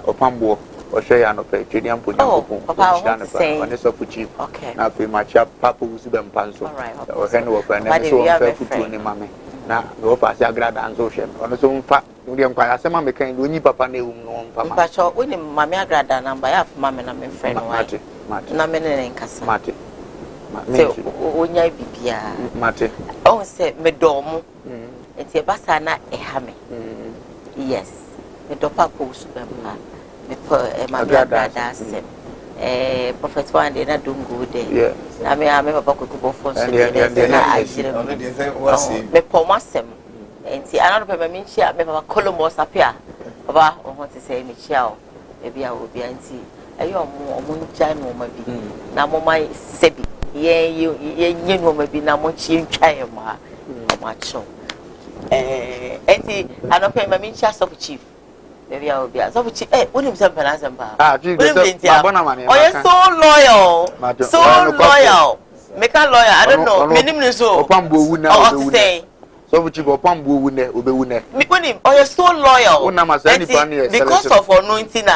Opambo. Or share an opinion put Papa on this of cheap. Okay. Now, if my chap Papa was them pencil or hand over and so fair put to any mammy. Now, go past your grad and social. On his own fact, William Kayasama became Winnie Papa knew no Papa. But your winning Mamma grad and by half mammy and my friend Marty. Namen and Cassamati. When I be Pia Marty. Oh, say Medomo. It's a basana a hammy. Yes, the Dopa post them. my brother Prophet one day not doing good day. I mean, I remember Papa phone so me pomasem. And see, I don't remember me share me Papa Columbus appear. Papa, I want to say me share. Maybe I will be auntie. Are you more moonshine woman be? Now, my sebi. You know, maybe now much in China, macho. Auntie, I don't pay my mean chest of chief. Maybe I will be as of chief. Eh, what himself and as a bar. Oh, you're so loyal. Make a lawyer, I don't know. Minimum so. Pambo would now say. So which you go Pambo would ne. Oh, you're so loyal. Because of anointing,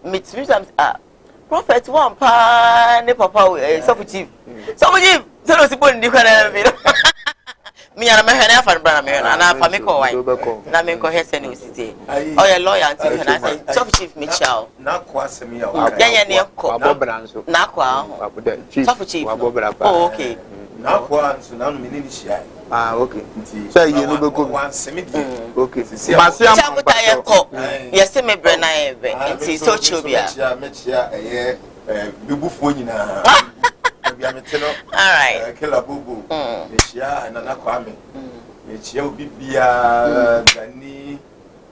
meet me some prophet one pa ne papa so chief. So we give so people in the me and my hand for brother and I for me call why na me ko hear say ni city oh your lawyer until can I say top chief Mitchell na kwa semi ya ya ne ko abobra nso na kwa top chief oh okay na kwa nso na no me ni shia okay so you no be go one semi okay masi am ta ye ko ye se me bre na ye be nti so chobia me chia bibufo nyina all right killer bubu mechia na na kwame mechia obibia gani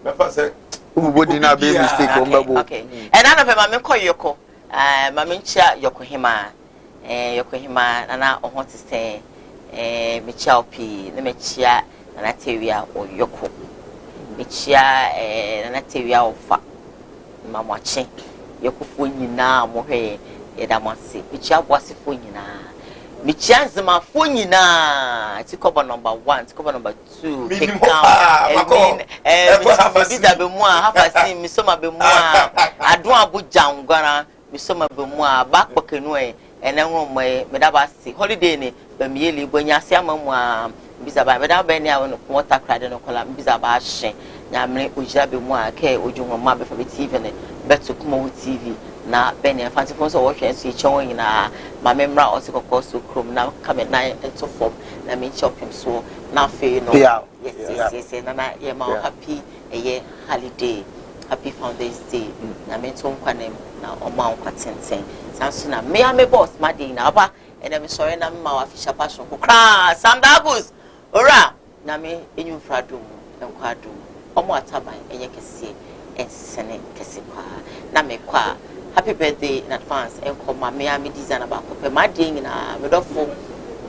me fa say bubu di na be mistake o mbabo okay and na pe ma me ko yoko ma me chia yoko hima na ohon ti say mechia opi na mechia na tewia o yoko mechia na tewia ofa mamwache yoko fo nyina mo he Edamasi, Michia was for Yina. Michia's my phone Yina. It's cover number 1, it's cover number 2. Pick down and half I see Miss Soma Bemoa. I do a good jam, Gana, Miss Soma Bemoa, back walking way, and then one way, Medabasi, holiday, the merely when you see a mamma, Bizaba, without Benny, I want water cried and column, Bizabashi, Yamle, Ujabi Moa, K, Ujuma Mabbe for the TV, better Kumawood TV. Na Benny fancy phones or watching see showing na my memory also cost to chrome now come at 9 and so forth. Let me chop him so now fair no yes and I am happy a year holiday happy Founders Day na me to kwanem na oma kwatenten sansuna me am boss my day na ba and I'm sorry na ma official passion ko kra Sam Dabus ora na me enyu fradum enkwadum omo ataban enye kese ensene kese kwa na me kwa happy birthday in advance and come my Miami design about my ding in a medofo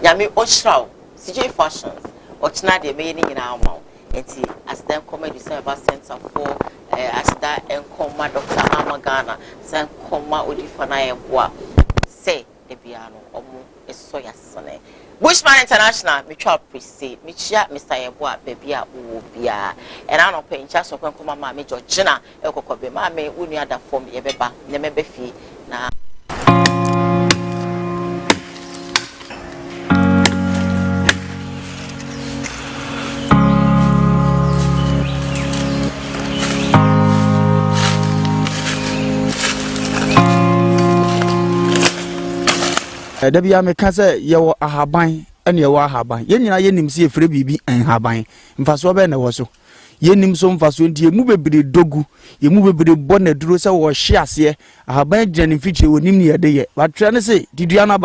Yami Oshrow, CJ Fashions, or China de meaning in our mouth. And see, as then comedy December Center for as that and come my Dr. Amagana, send come my Odifana and Bois, say the piano or a soya sonne. Bushman International, mutual pre-state, Michia, Mr. Yeboa, baby, Ubia, and I don't pay in charge of Come Major Jenna, Elko Mamma, Uni other form, Yebeba, Nemebefi, now. Dabia me ka say ye wo ahaban ene ye wo ahaban ye nyina ye nim se efre bibi enhaban mfaso be na wo so ye nim so mfaso ndie mu bebre dogu ye mu bebre bo na duro se wo hye ase ahaban gyan mfiche wonim ne ye de ye ba tra ne se didua na